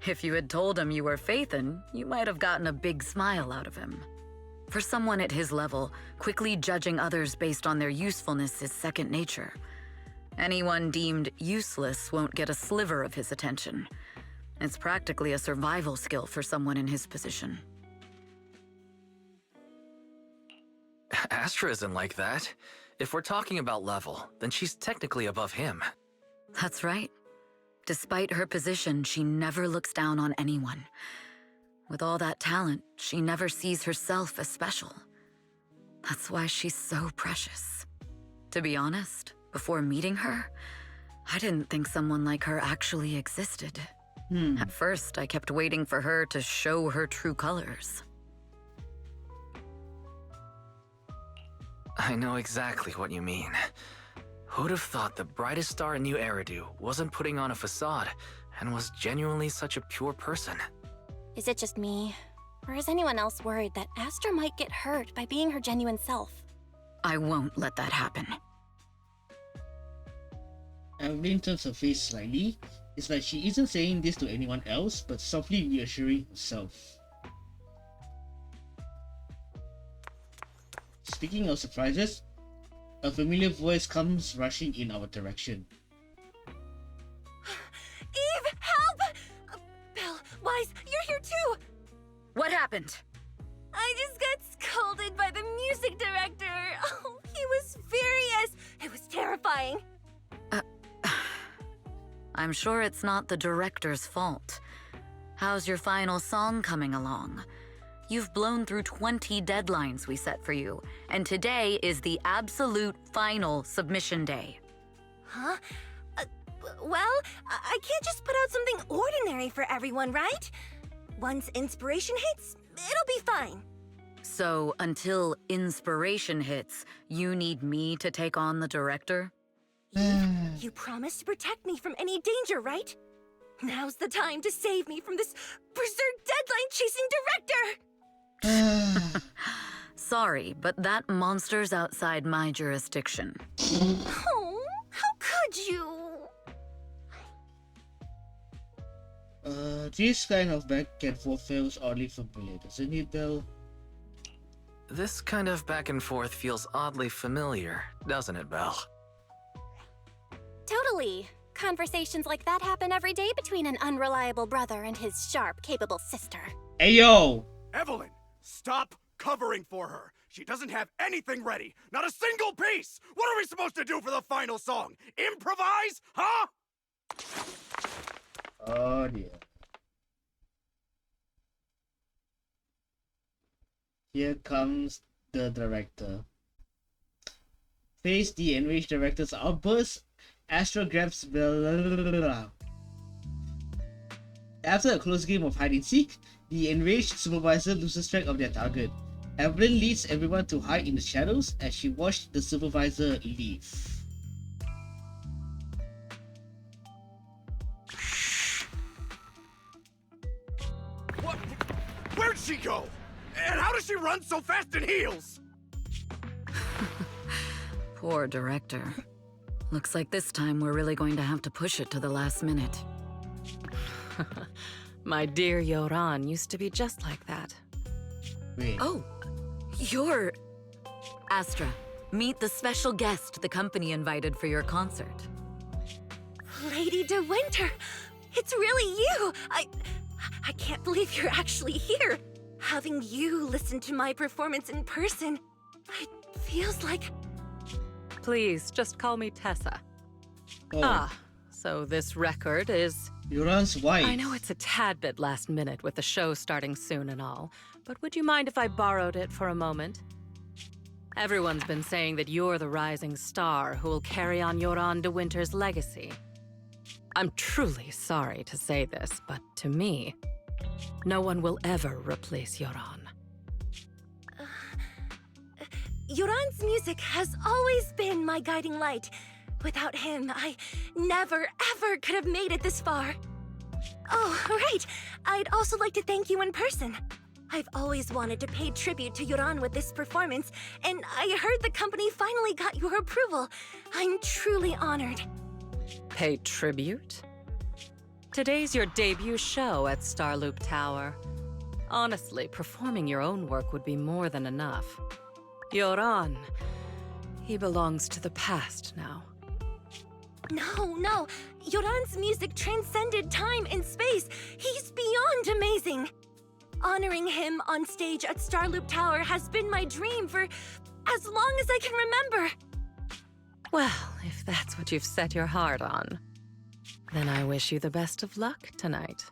If you had told him you were Faithin, you might have gotten a big smile out of him. For someone at his level, quickly judging others based on their usefulness is second nature. Anyone deemed useless won't get a sliver of his attention. It's practically a survival skill for someone in his position.
Astra isn't like that. If we're talking about level, then she's technically above him.
That's right. Despite her position, she never looks down on anyone. With all that talent, she never sees herself as special. That's why she's so precious. To be honest, before meeting her, I didn't think someone like her actually existed. At first, I kept waiting for her to show her true colors.
I know exactly what you mean. Who'd have thought the brightest star in New Eridu wasn't putting on a facade and was genuinely such a pure person?
Is it just me? Or is anyone else worried that Astra might get hurt by being her genuine self?
I won't let that happen.
Evelyn turns her face slightly. It's like she isn't saying this to anyone else, but softly reassuring herself. Speaking of surprises, a familiar voice comes rushing in our direction.
Eve, help! Belle, Wise, you're here too!
What happened?
I just got scolded by the music director. Oh, he was furious. It was terrifying.
I'm sure it's not the director's fault. How's your final song coming along? You've blown through 20 deadlines we set for you, and today is the absolute final submission day.
Huh? Well, I can't just put out something ordinary for everyone, right? Once inspiration hits, it'll be fine.
So, until inspiration hits, you need me to take on the director?
You promised to protect me from any danger, right? Now's the time to save me from this berserk deadline-chasing director!
Sorry, but that monster's outside my jurisdiction.
Oh, how could you?
This kind of back and forth feels oddly familiar, doesn't it, Belle?
This kind of back and forth feels oddly familiar, doesn't it, Belle?
Totally. Conversations like that happen every day between an unreliable brother and his sharp, capable sister.
Ayo!
Evelyn, stop covering for her. She doesn't have anything ready. Not a single piece. What are we supposed to do for the final song? Improvise? Huh?
Oh dear. Here comes the director. Face the enraged director's outburst. Astra grabs Belle. After a close game of hide and seek, the enraged supervisor loses track of their target. Evelyn leads everyone to hide in the shadows as she watched the supervisor leave.
What? Where'd she go? And how does she run so fast in heels?
Poor director. Looks like this time we're really going to have to push it to the last minute.
My dear Yoran used to be just like that.
Wait.
Oh, you're... Astra, meet the special guest the company invited for your concert.
Lady De Winter, it's really you. I can't believe you're actually here. Having you listen to my performance in person, it feels like...
Please, just call me Tessa.
Oh,
Ah, so this record is...
Yoran's wife.
I know it's a tad bit last minute with the show starting soon and all, but would you mind if I borrowed it for a moment? Everyone's been saying that you're the rising star who will carry on Yoran De Winter's legacy. I'm truly sorry to say this, but to me, no one will ever replace Yoran.
Yoran's music has always been my guiding light. Without him, I never, ever could have made it this far. Oh, right. I'd also like to thank you in person. I've always wanted to pay tribute to Yoran with this performance, and I heard the company finally got your approval. I'm truly honored.
Pay tribute? Today's your debut show at Starloop Tower. Honestly, performing your own work would be more than enough. Yoran, he belongs to the past now.
No. Yoran's music transcended time and space. He's beyond amazing. Honoring him on stage at Starloop Tower has been my dream for as long as I can remember.
Well, if that's what you've set your heart on, then I wish you the best of luck tonight.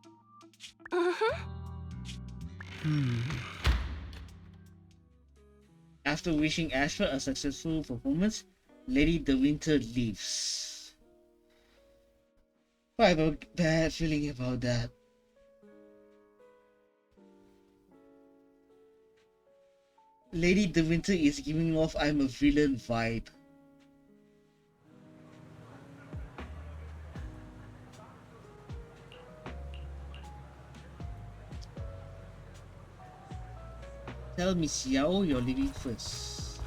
After wishing Astra a successful performance, Lady De Winter leaves. I have a bad feeling about that. Lady De Winter is giving off I'm a villain vibe. Tell Miss Yao you're leaving first.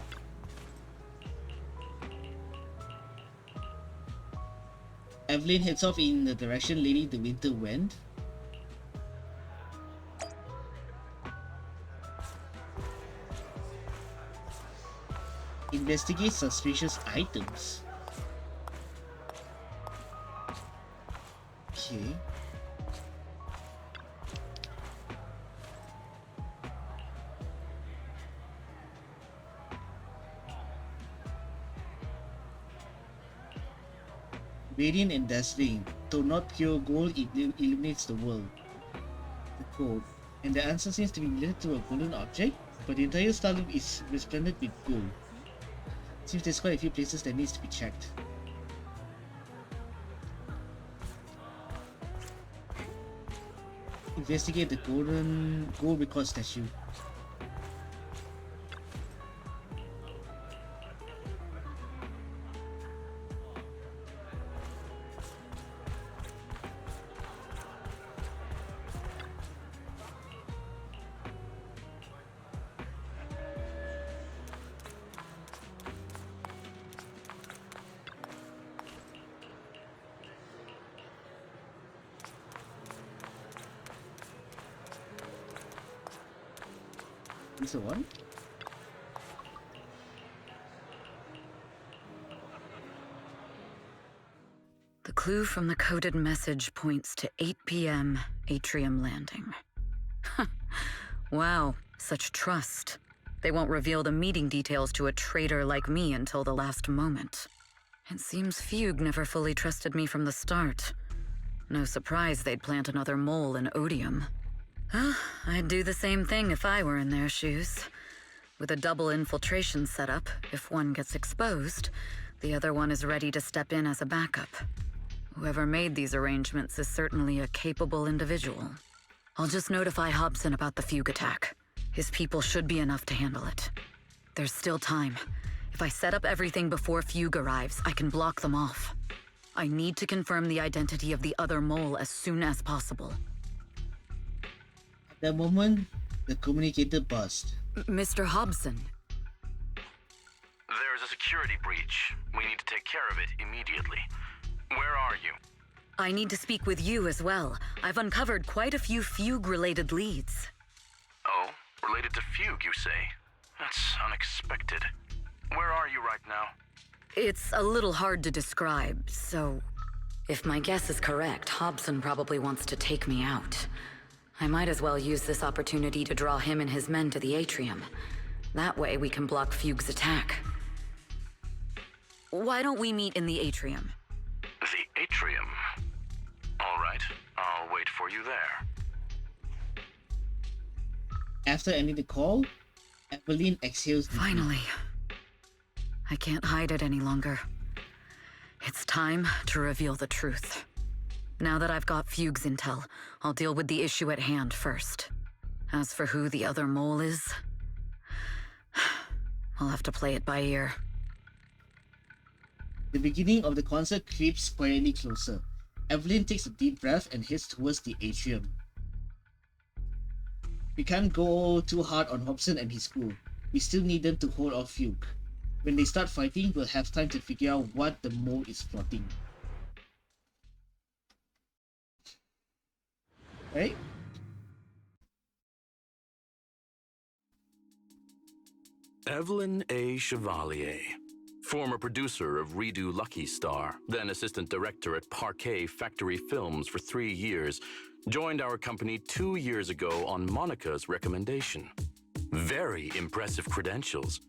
Evelyn heads off in the direction Lady De Winter went. Investigate suspicious items. Okay. Radiant and dazzling, though not pure gold, it illuminates the world. The code. And the answer seems to be related to a golden object, but the entire star loop is resplendent with gold. Seems there's quite a few places that needs to be checked. Investigate the gold record statue. Is the one?
The clue from the coded message points to 8 p.m. Atrium Landing. Wow, such trust. They won't reveal the meeting details to a traitor like me until the last moment. It seems Fugue never fully trusted me from the start. No surprise they'd plant another mole in Odium. I'd do the same thing if I were in their shoes. With a double infiltration setup, if one gets exposed, the other one is ready to step in as a backup. Whoever made these arrangements is certainly a capable individual. I'll just notify Hobson about the Fugue attack. His people should be enough to handle it. There's still time. If I set up everything before Fugue arrives, I can block them off. I need to confirm the identity of the other mole as soon as possible.
At that moment, the communicator buzzed.
Mr. Hobson.
There's a security breach. We need to take care of it immediately. Where are you?
I need to speak with you as well. I've uncovered quite a few Fugue-related leads.
Oh, related to Fugue, you say? That's unexpected. Where are you right now?
It's a little hard to describe, so... If my guess is correct, Hobson probably wants to take me out. I might as well use this opportunity to draw him and his men to the atrium. That way we can block Fugue's attack. Why don't we meet in the atrium?
The atrium? All right, I'll wait for you there.
After ending the call, Evelyn exhales deeply.
Finally. I can't hide it any longer. It's time to reveal the truth. Now that I've got Fugue's intel, I'll deal with the issue at hand first. As for who the other mole is, I'll have to play it by ear.
The beginning of the concert creeps quietly closer. Evelyn takes a deep breath and heads towards the atrium. We can't go too hard on Hobson and his crew. We still need them to hold off Fugue. When they start fighting, we'll have time to figure out what the mole is plotting. Right?
Evelyn A. Chevalier, former producer of Redo Lucky Star, then assistant director at Parquet Factory Films for 3 years, joined our company 2 years ago on Monica's recommendation. Very impressive credentials.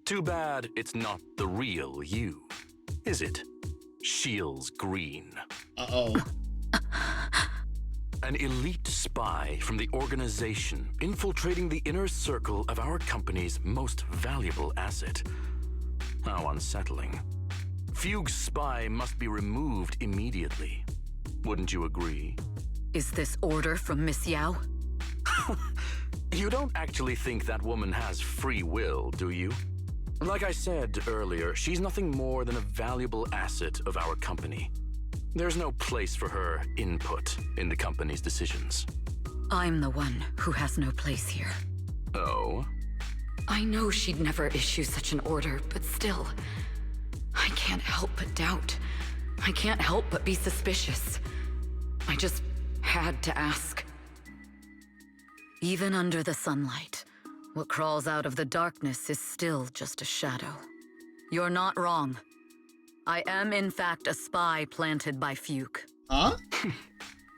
Too bad it's not the real you, is it? Shields Green.
Uh-oh.
An elite spy from the organization infiltrating the inner circle of our company's most valuable asset. How unsettling. Fugue's spy must be removed immediately. Wouldn't you agree?
Is this order from Miss Yao?
You don't actually think that woman has free will, do you? Like I said earlier, she's nothing more than a valuable asset of our company. There's no place for her input in the company's decisions.
I'm the one who has no place here.
Oh?
I know she'd never issue such an order, but still, I can't help but doubt. I can't help but be suspicious. I just had to ask. Even under the sunlight, what crawls out of the darkness is still just a shadow. You're not wrong. I am, in fact, a spy planted by Fugue.
Huh?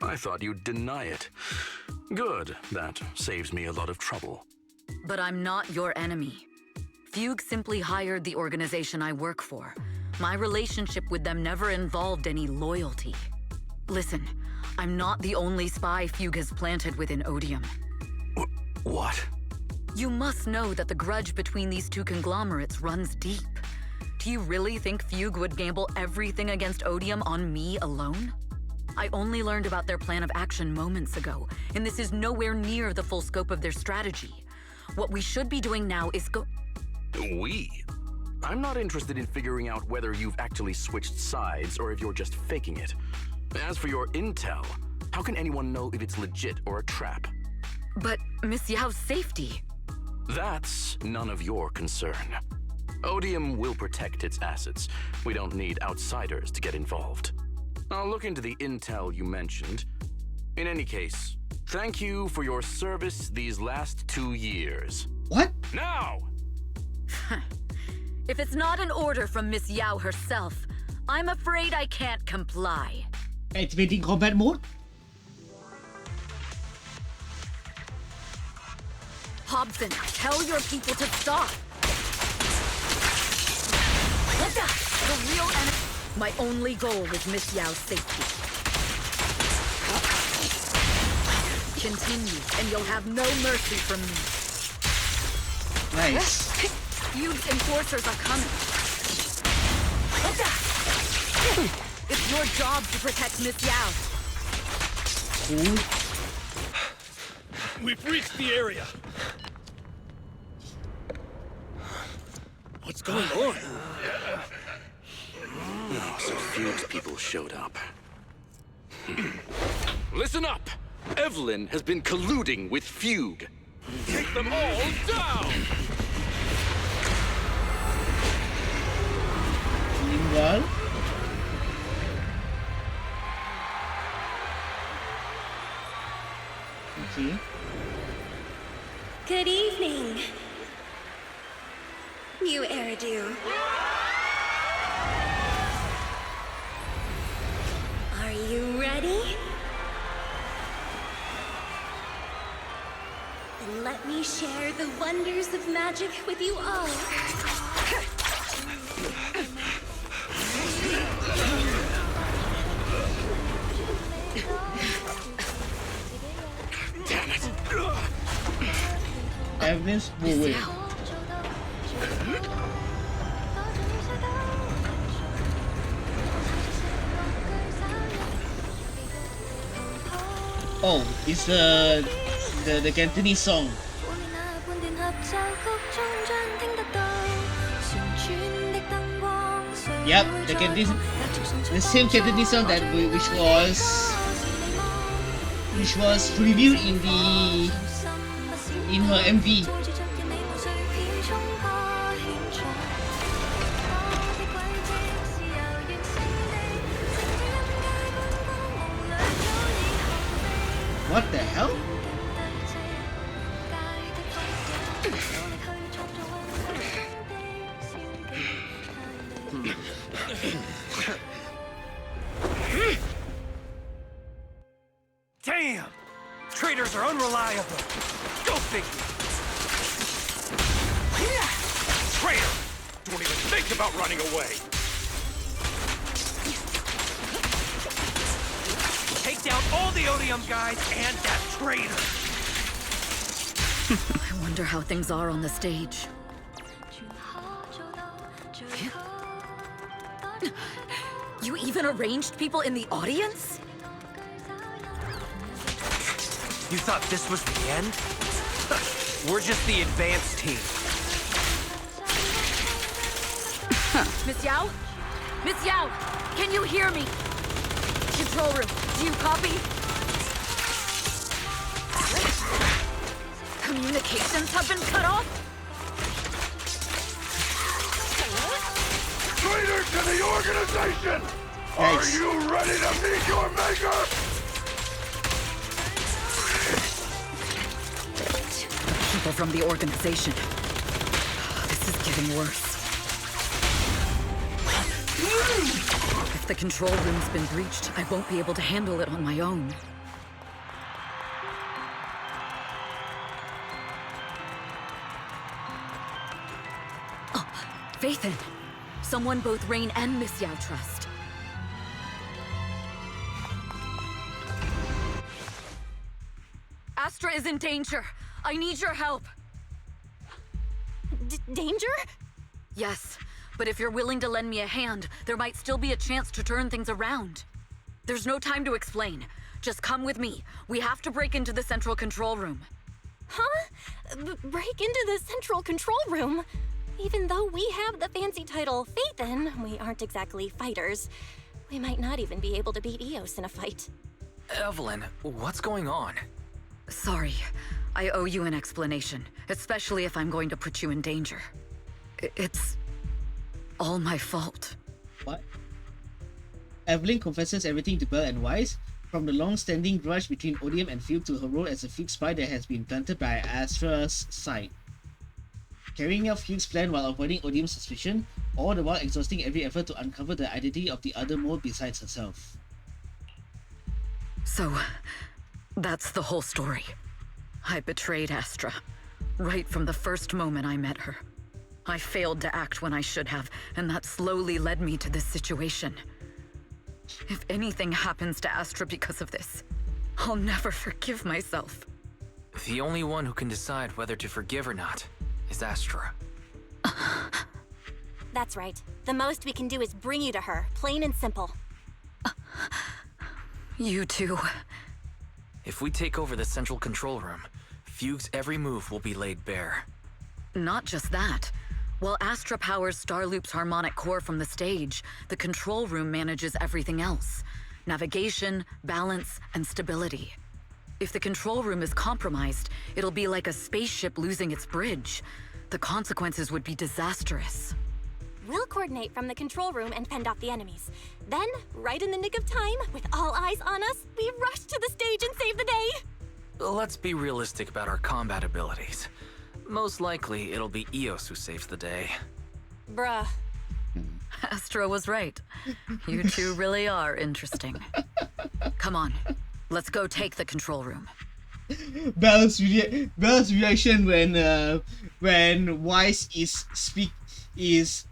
I thought you'd deny it. Good, that saves me a lot of trouble.
But I'm not your enemy. Fugue simply hired the organization I work for. My relationship with them never involved any loyalty. Listen, I'm not the only spy Fugue has planted within Odium.
What?
You must know that the grudge between these two conglomerates runs deep. Do you really think Fugue would gamble everything against Odium on me alone? I only learned about their plan of action moments ago, and this is nowhere near the full scope of their strategy. What we should be doing now is
We? I'm not interested in figuring out whether you've actually switched sides or if you're just faking it. As for your intel, how can anyone know if it's legit or a trap?
But Miss Yao's safety.
That's none of your concern. Odium will protect its assets. We don't need outsiders to get involved. I'll look into the intel you mentioned. In any case, thank you for your service these last 2 years.
What?
Now!
If it's not an order from Miss Yao herself, I'm afraid I can't comply.
Activating combat mode?
Hobson, tell your people to stop. The real enemy. My only goal is Miss Yao's safety. Continue, and you'll have no mercy from me.
Nice.
Fugue's enforcers are coming. It's your job to protect Miss Yao.
Cool.
We've reached the area. What's going on?
Oh, so Fugue's people showed up. Listen up! Evelyn has been colluding with Fugue.
Take them all down!
Meanwhile, okay.
Good evening, new Eridu. Are you ready? Then let me share the wonders of magic with you all.
Damn it!
Evidence will win. Oh, it's the Cantonese song. Yep, the Cantonese, the same Cantonese song that which was reviewed in her MV. What the hell?
Damn! Traitors are unreliable. Go figure. Traitor! Don't even think about running away. Take take down all the Odium guys and that traitor!
I wonder how things are on the stage. You even arranged people in the audience?
You thought this was the end? We're just the advanced team.
Miss Yao? Miss Yao, can you hear me? Control room, do you copy? Communications have been cut off?
Traitor to the organization! Are you ready to meet your maker?
People from the organization. This is getting worse. If the control room's been breached, I won't be able to handle it on my own. Oh, Faithin! Someone both Rain and Miss Yao trust. Astra is in danger. I need your help.
Danger?
Yes, but if you're willing to lend me a hand, there might still be a chance to turn things around. There's no time to explain. Just come with me. We have to break into the central control room.
Huh? Break into the central control room? Even though we have the fancy title Faithin, we aren't exactly fighters. We might not even be able to beat Eos in a fight.
Evelyn, what's going on?
Sorry. I owe you an explanation, especially if I'm going to put you in danger. It's all my fault.
What? Evelyn confesses everything to Belle and Weiss, from the long-standing grudge between Odium and Fugue to her role as a Fugue spy that has been planted by Astra's side. Carrying out Fugue's plan while avoiding Odium's suspicion, all the while exhausting every effort to uncover the identity of the other mole besides herself.
So, that's the whole story. I betrayed Astra, right from the first moment I met her. I failed to act when I should have, and that slowly led me to this situation. If anything happens to Astra because of this, I'll never forgive myself.
The only one who can decide whether to forgive or not is Astra.
That's right. The most we can do is bring you to her, plain and simple.
You too.
If we take over the central control room, Fugue's every move will be laid bare.
Not just that. While Astra powers Starloop's harmonic core from the stage, the control room manages everything else. Navigation, balance, and stability. If the control room is compromised, it'll be like a spaceship losing its bridge. The consequences would be disastrous.
We'll coordinate from the control room and fend off the enemies. Then, right in the nick of time, with all eyes on us, we rush to the stage and save the day!
Let's be realistic about our combat abilities. Most likely, it'll be Eos who saves the day.
Bruh.
Astra was right. You two really are interesting. Come on, let's go take the control room.
Belle's reaction when Weiss is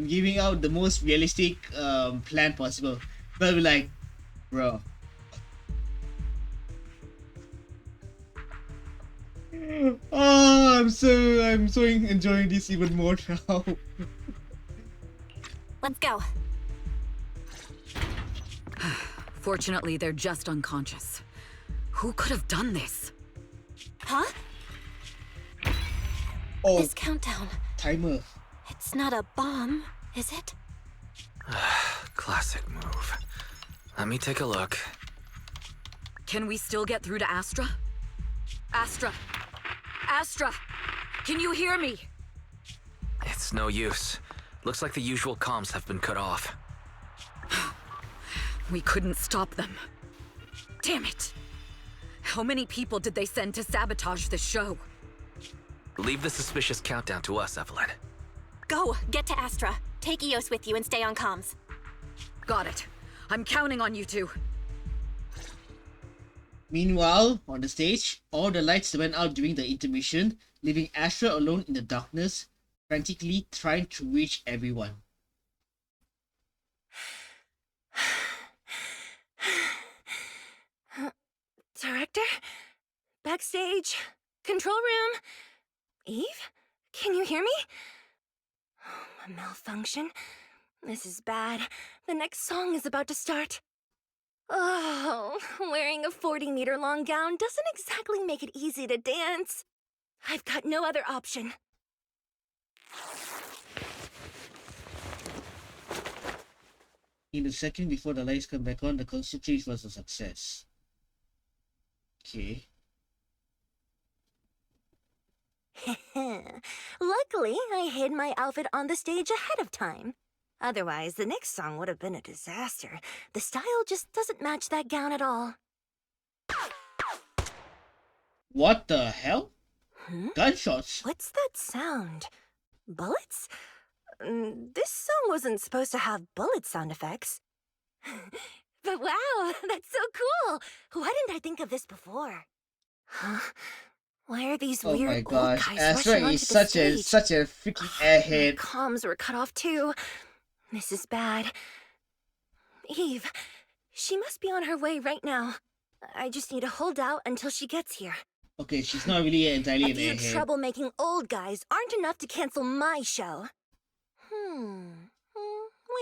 giving out the most realistic plan possible. Belle will be like, bro. Oh, I'm so enjoying this even more now.
Let's go.
Fortunately, they're just unconscious. Who could have done this?
Huh?
Oh,
This countdown.
timer.
It's not a bomb, is it?
Classic move. Let me take a look.
Can we still get through to Astra? Astra! Astra! Can you hear me?
It's no use. Looks like the usual comms have been cut off.
We couldn't stop them. Damn it! How many people did they send to sabotage this show?
Leave the suspicious countdown to us, Evelyn.
Go, get to Astra. Take Eos with you and stay on comms.
Got it. I'm counting on you two.
Meanwhile, on the stage, all the lights went out during the intermission, leaving Astra alone in the darkness, frantically trying to reach everyone.
Director? Backstage? Control room? Eve? Can you hear me? A malfunction? This is bad. The next song is about to start. Oh, wearing a 40-meter-long gown doesn't exactly make it easy to dance. I've got no other option.
In the second before the lights come back on, the concert change was a success. Okay.
Luckily, I hid my outfit on the stage ahead of time. Otherwise, the next song would have been a disaster. The style just doesn't match that gown at all.
What the hell?
Hmm?
Gunshots?
What's that sound? Bullets? This song wasn't supposed to have bullet sound effects. But wow, that's so cool! Why didn't I think of this before? Huh? Why are these
Oh my
weird old
gosh,
guys
Astra
rushing onto
is
the
such a
stage?
freaking
My
airhead.
comms were cut off too. This is bad. Eve, she must be on her way right now. I just need to hold out until she gets here.
Okay, she's not really entirely
A
an
few
airhead.
troublemaking old guys aren't enough to cancel my show.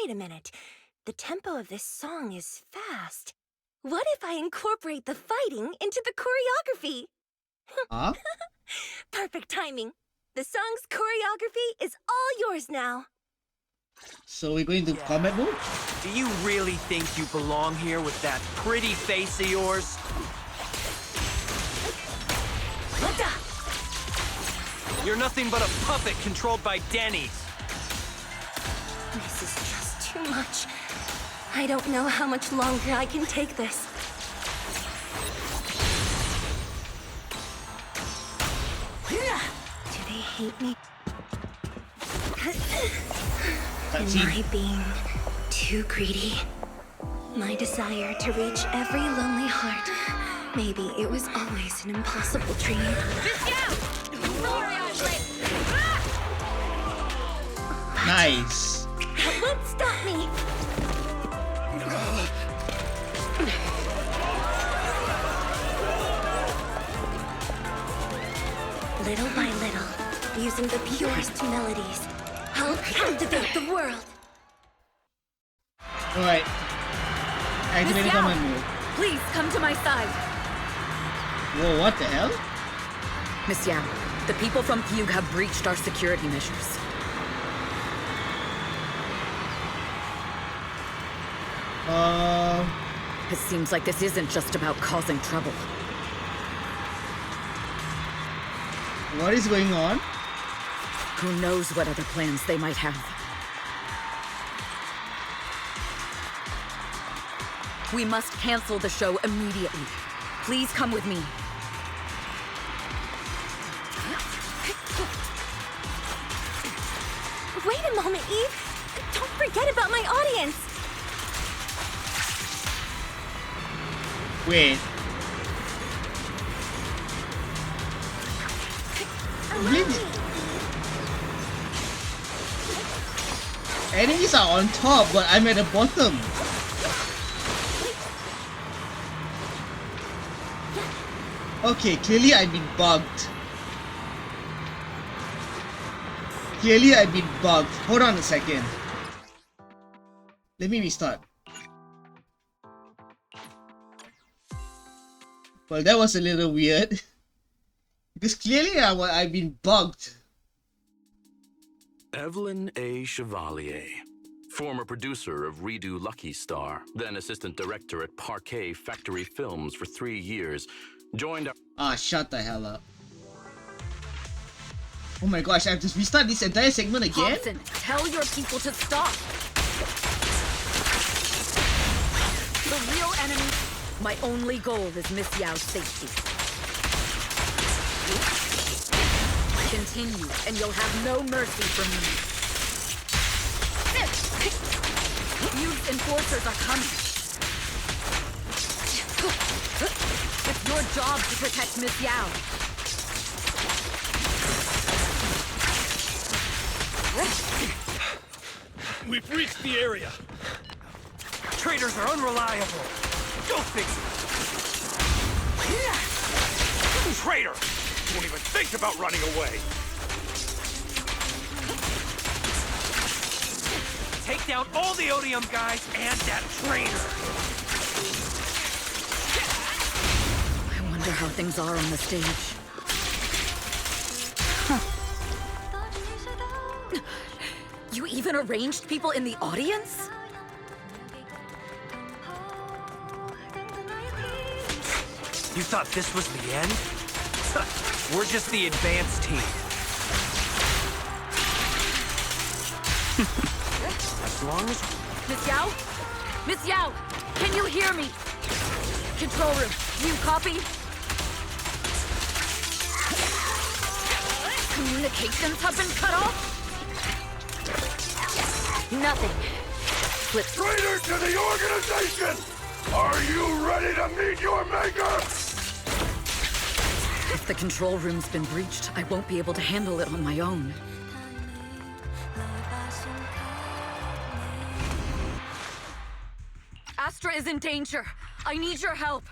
Wait a minute. The tempo of this song is fast. What if I incorporate the fighting into the choreography?
Huh?
Perfect timing. The song's choreography is all yours now.
So we're going to combat mode?
Do you really think you belong here with that pretty face of yours? You're nothing but a puppet controlled by Denny's.
This is just too much. I don't know how much longer I can take this. Do they hate me? Am I being too greedy? My desire to reach every lonely heart. Maybe it was always an impossible dream.
Nice.
That won't stop me! Little by little, using the purest melodies, I'll captivate the world.
Alright. Activating
Miss Yao,
combat mode.
please come to my side.
Whoa, what the hell?
Miss Yao, the people from Fugue have breached our security measures. It seems like this isn't just about causing trouble.
What is going on?
Who knows what other plans they might have. We must cancel the show immediately. Please come with me.
Wait a moment, Eve! Don't forget about my audience!
Wait. Really? Enemies are on top, but I'm at the bottom. Okay, clearly I've been bugged. Clearly I've been bugged. Hold on a second. Let me restart. Well, that was a little weird. Because clearly I've been bugged.
Evelyn A. Chevalier, former producer of Redo Lucky Star, then assistant director at Parquet Factory Films for 3 years, joined our...
Ah, shut the hell up. Oh my gosh, I have to restart this entire segment again?
Hobson, tell your people to stop! The real enemy... My only goal is Miss Yao's safety. Continue, and you'll have no mercy from me. Fugue's enforcers are coming. It's your job to protect Miss Yao.
We've reached the area. Traitors are unreliable. Go fix it.
Traitor! Won't even think about running away!
Take down all the Odium guys and that traitor!
I wonder how things are on the stage. You even arranged people in the audience?
You thought this was the end? We're just the advanced team. As long as...
Miss Yao? Miss Yao, can you hear me? Control room, do you copy? Communications have been cut off? Nothing. Flip.
Traitor to the organization! Are you ready to meet your maker?
If the control room's been breached, I won't be able to handle it on my own. Astra is in danger. I need your help.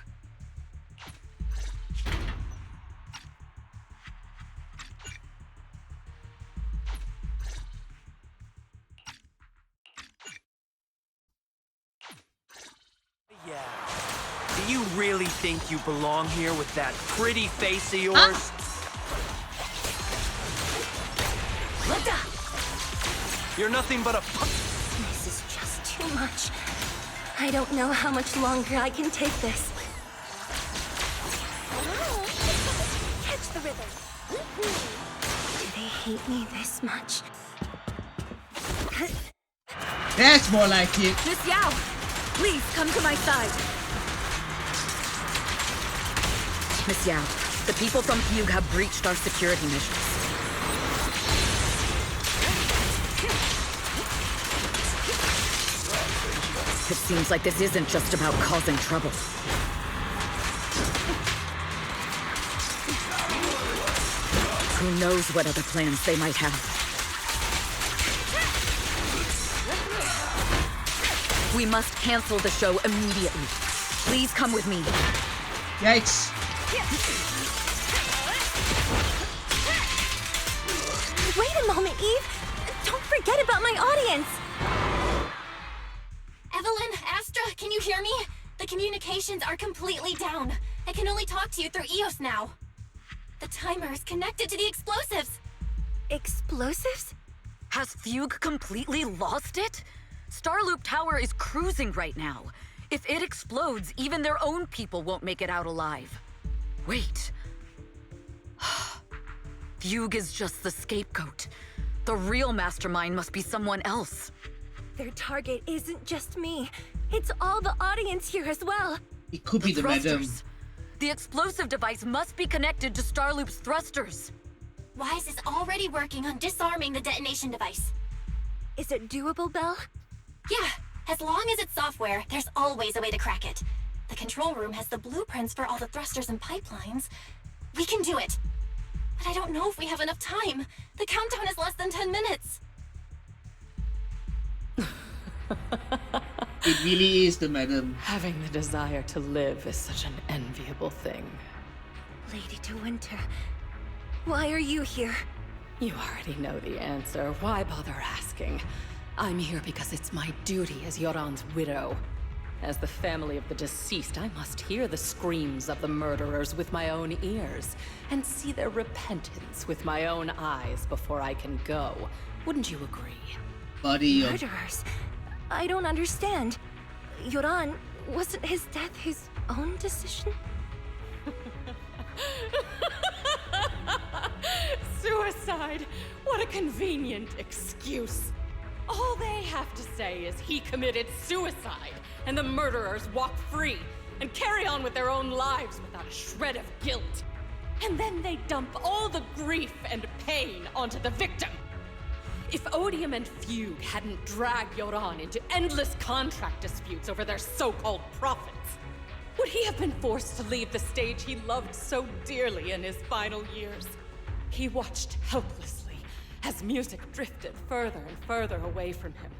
Yeah. Do you really think you belong here with that pretty face of yours? You're nothing but a...
This is just too much. I don't know how much longer I can take this. Catch the rhythm. Do they hate me this much?
That's more like it.
Miss Yao, please come to my side. Miss Yao, the people from Fugue have breached our security measures. It seems like this isn't just about causing trouble. Who knows what other plans they might have. We must cancel the show immediately. Please come with me.
Yikes.
Wait a moment, Eve. Don't forget about my audience.
Evelyn, Astra, can you hear me? The communications are completely down. I can only talk to you through EOS now. The timer is connected to the explosives.
Explosives?
Has Fugue completely lost it? Starloop Tower is cruising right now. If it explodes, even their own people won't make it out alive. Wait. Fugue is just the scapegoat. The real mastermind must be someone else.
Their target isn't just me. It's all the audience here as well.
It could be the madam.
Thrusters. The explosive device must be connected to Starloop's thrusters.
Wise is already working on disarming the detonation device.
Is it doable, Belle?
Yeah, as long as it's software, there's always a way to crack it. The control room has the blueprints for all the thrusters and pipelines. We can do it. But I don't know if we have enough time. The countdown is less than 10 minutes.
It really is the madam.
Having the desire to live is such an enviable thing.
Lady De Winter, why are you here?
You already know the answer. Why bother asking? I'm here because it's my duty as Yoran's widow. As the family of the deceased, I must hear the screams of the murderers with my own ears, and see their repentance with my own eyes before I can go. Wouldn't you agree?
Body of...
Murderers? I don't understand. Yoran, wasn't his death his own decision?
Suicide! What a convenient excuse. All they have to say is he committed suicide, and the murderers walk free and carry on with their own lives without a shred of guilt. And then they dump all the grief and pain onto the victim. If Odium and Fugue hadn't dragged Yoran into endless contract disputes over their so-called profits, would he have been forced to leave the stage he loved so dearly in his final years? He watched helplessly as music drifted further and further away from him,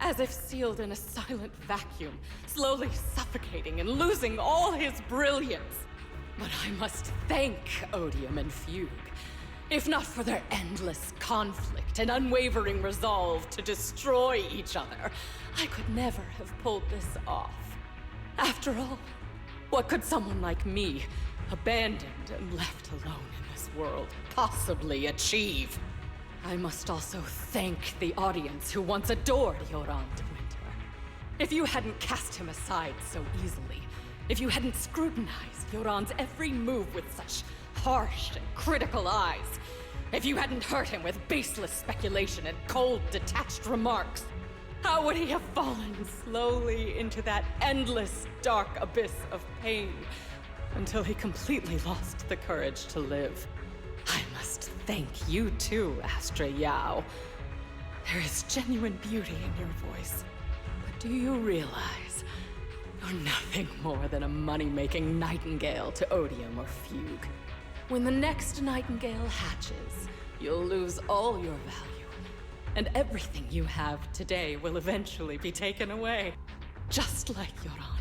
as if sealed in a silent vacuum, slowly suffocating and losing all his brilliance. But I must thank Odium and Fugue. If not for their endless conflict and unwavering resolve to destroy each other, I could never have pulled this off. After all, what could someone like me, abandoned and left alone in this world, possibly achieve? I must also thank the audience who once adored Yoran de Winter. If you hadn't cast him aside so easily, if you hadn't scrutinized Yoran's every move with such harsh and critical eyes, if you hadn't hurt him with baseless speculation and cold, detached remarks, how would he have fallen slowly into that endless, dark abyss of pain until he completely lost the courage to live? I must thank you too, Astra Yao. There is genuine beauty in your voice. But do you realize you're nothing more than a money-making nightingale to Odium or Fugue? When the next nightingale hatches, you'll lose all your value, and everything you have today will eventually be taken away. Just like Yoran,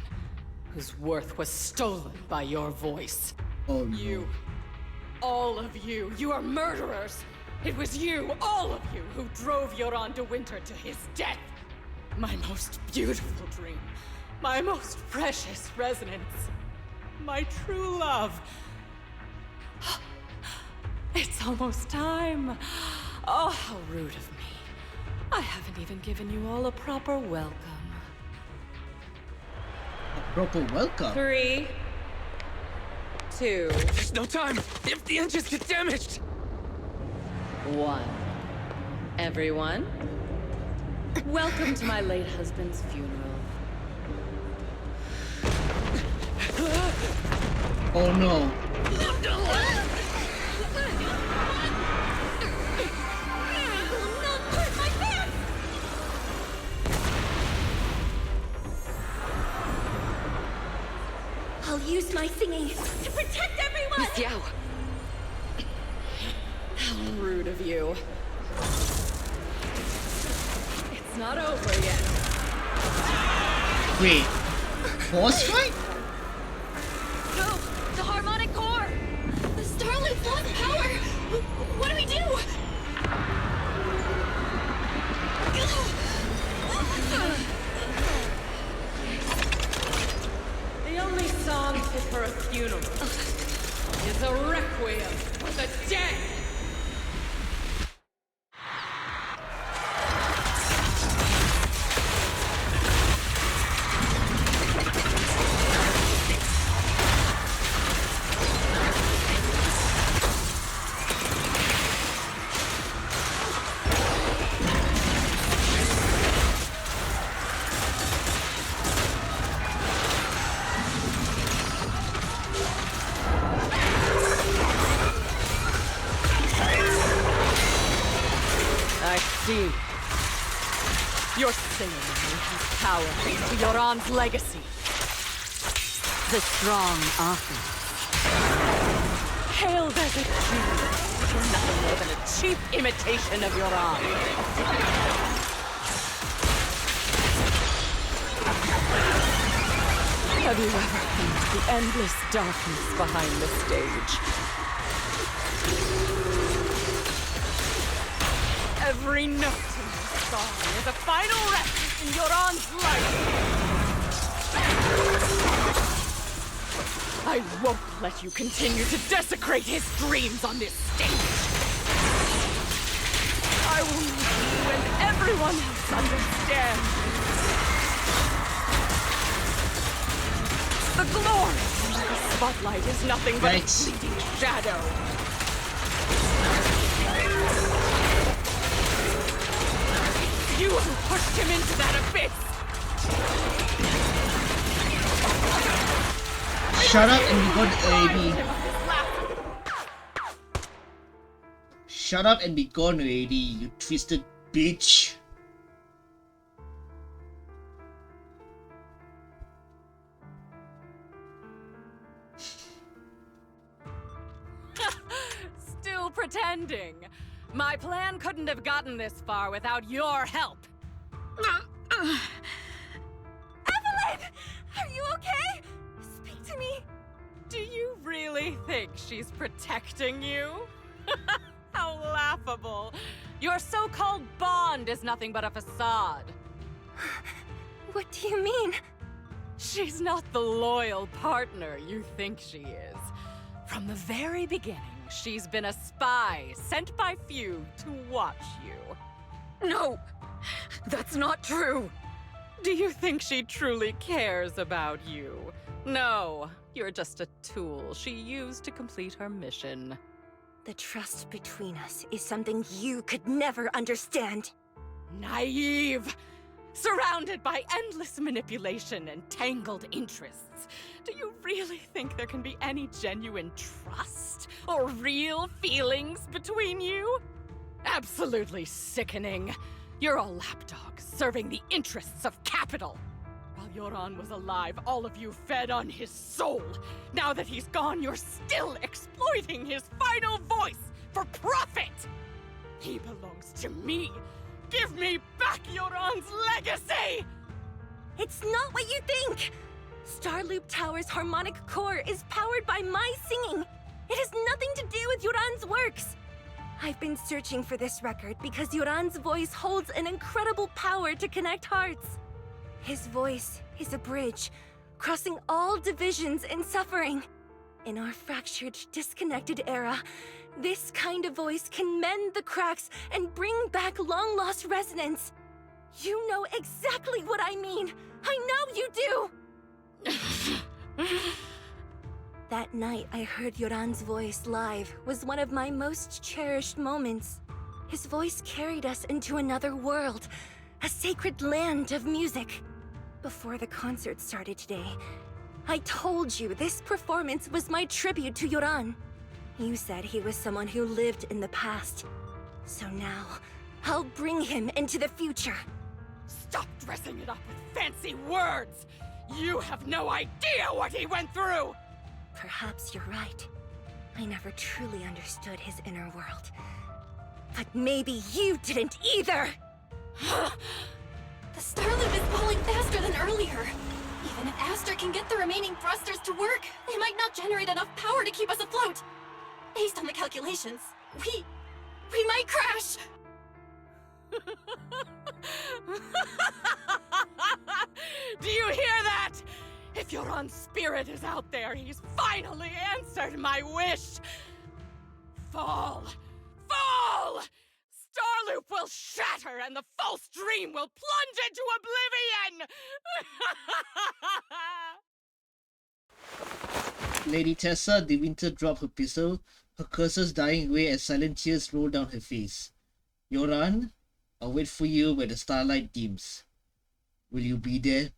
whose worth was stolen by your voice.
Oh no.
You, all of you, you are murderers! It was you, all of you, who drove Yoran de Winter to his death! My most beautiful dream, my most precious resonance, my true love. It's almost time. Oh, how rude of me. I haven't even given you all a proper welcome.
A proper welcome?
3, 2,
There's no time! If the engines get damaged!
1. Everyone, welcome to my late husband's funeral.
Oh no.
I'll use my thingy to protect everyone!
Miss Yao! How rude of you. It's not over yet.
Wait. Boss fight?
No! The harmonic core! The Starlight's lost power! What do we do?
The only song fit for a funeral is a requiem for the dead! I see. Your singing only has power thanks to Yoran's legacy.
The strong often.
Hail Desert King! You're nothing more than a cheap imitation of Yoran. Have you ever felt the endless darkness behind the stage? Every note in this song is a final rest in Yoran's life. I won't let you continue to desecrate his dreams on this stage. I will make you and everyone else understand. The glory under the spotlight is nothing but a fleeting shadow. You who pushed him into that abyss!
Shut up and be gone, lady. Shut up and be gone, lady, you twisted bitch.
Still pretending. My plan couldn't have gotten this far without your help.
Evelyn! Are you okay? Speak to me.
Do you really think she's protecting you? How laughable. Your so-called bond is nothing but a facade.
What do you mean?
She's not the loyal partner you think she is. From the very beginning, she's been a spy sent by few to watch you.
No! That's not true!
Do you think she truly cares about you? No, you're just a tool she used to complete her mission.
The trust between us is something you could never understand.
Naive! Surrounded by endless manipulation and tangled interests. Do you really think there can be any genuine trust or real feelings between you? Absolutely sickening. You're all lapdogs serving the interests of capital. While Yoran was alive, all of you fed on his soul. Now that he's gone, you're still exploiting his final voice for profit. He belongs to me. Give me back Yoran's legacy!
It's not what you think! Starloop Tower's harmonic core is powered by my singing. It has nothing to do with Yoran's works. I've been searching for this record because Yoran's voice holds an incredible power to connect hearts. His voice is a bridge, crossing all divisions and suffering. In our fractured, disconnected era, this kind of voice can mend the cracks and bring back long-lost resonance. You know exactly what I mean. I know you do! That night I heard Yoran's voice live was one of my most cherished moments. His voice carried us into another world, a sacred land of music. Before the concert started today, I told you this performance was my tribute to Yoran. You said he was someone who lived in the past. So now, I'll bring him into the future.
Stop dressing it up with fancy words! You have no idea what he went through!
Perhaps you're right. I never truly understood his inner world. But maybe you didn't either!
The Starloop is falling faster than earlier. Even if Astra can get the remaining thrusters to work, they might not generate enough power to keep us afloat. Based on the calculations, we might crash!
Do you hear that? If Yoran's spirit is out there, he's finally answered my wish! Fall! Fall! Starloop will shatter and the false dream will plunge into oblivion!
Lady Tessa, the winter dropped her pistol, her curses dying away as silent tears rolled down her face. Yoran, I'll wait for you where the starlight dims. Will you be there?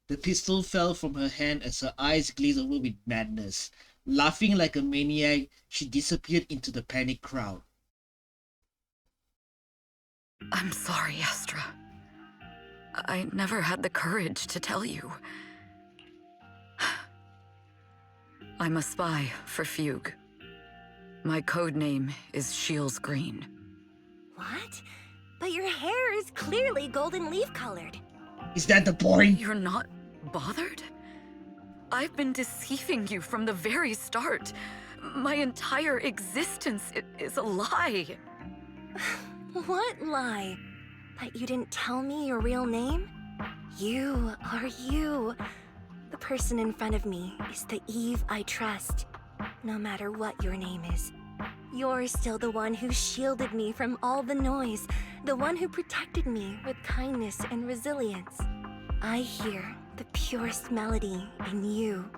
The pistol fell from her hand as her eyes glazed over with madness. Laughing like a maniac, she disappeared into the panicked crowd.
I'm sorry, Astra. I never had the courage to tell you. I'm a spy for Fugue. My code name is Shields Green.
What? But your hair is clearly golden leaf colored.
Is that the point?
You're not bothered? I've been deceiving you from the very start. My entire existence is a lie.
What lie? That you didn't tell me your real name? You are you. The person in front of me is the Eve I trust. No matter what your name is. You're still the one who shielded me from all the noise. The one who protected me with kindness and resilience. I hear the purest melody in you.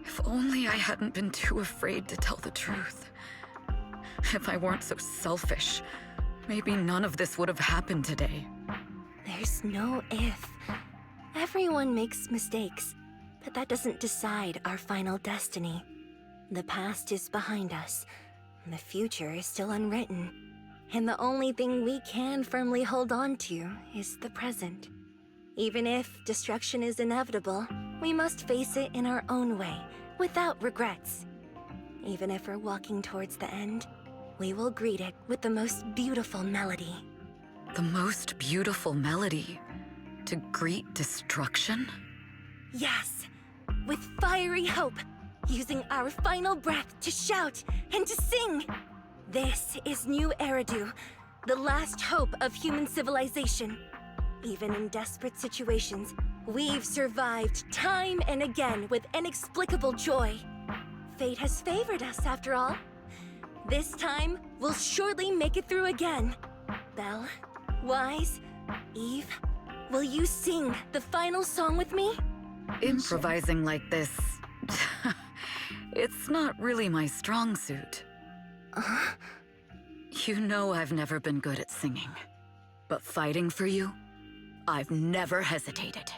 If only I hadn't been too afraid to tell the truth. If I weren't so selfish, maybe none of this would have happened today.
There's no if. Everyone makes mistakes, but that doesn't decide our final destiny. The past is behind us. The future is still unwritten. And the only thing we can firmly hold on to is the present. Even if destruction is inevitable, we must face it in our own way, without regrets. Even if we're walking towards the end, we will greet it with the most beautiful melody.
The most beautiful melody? To greet destruction?
Yes. with fiery hope, using our final breath to shout and to sing. This is New Eridu, the last hope of human civilization. Even in desperate situations, we've survived time and again with inexplicable joy. Fate has favored us after all. This time, we'll surely make it through again. Belle, Wise, Eve, will you sing the final song with me?
Improvising like this... it's not really my strong suit. You know I've never been good at singing. But fighting for you, I've never hesitated.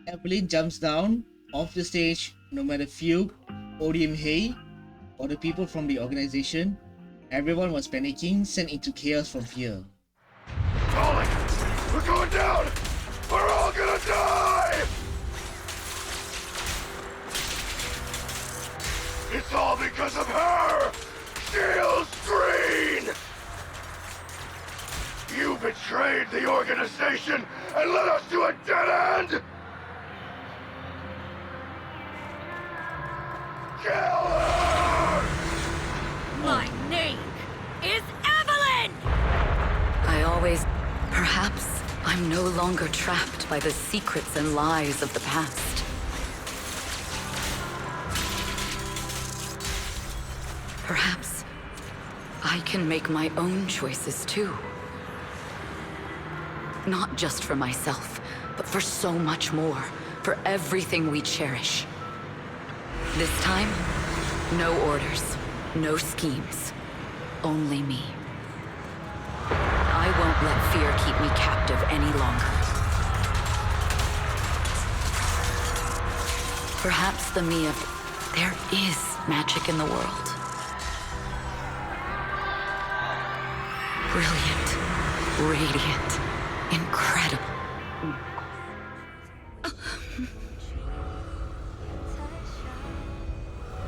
Evelyn jumps down off the stage. No matter Fugue, Odium Hay, or the people from the organization, everyone was panicking, sent into chaos from fear.
Falling! We're going down! We're all gonna die! It's all because of her! Shield Screen! You betrayed the organization and led us to a dead end! Kill her!
My name is Evelyn! I always... Perhaps I'm no longer trapped by the secrets and lies of the past. Perhaps I can make my own choices too. Not just for myself, but for so much more. For everything we cherish. This time, no orders, no schemes. Only me. I won't let fear keep me captive any longer. Perhaps the me of... There is magic in the world. Brilliant, radiant, incredible.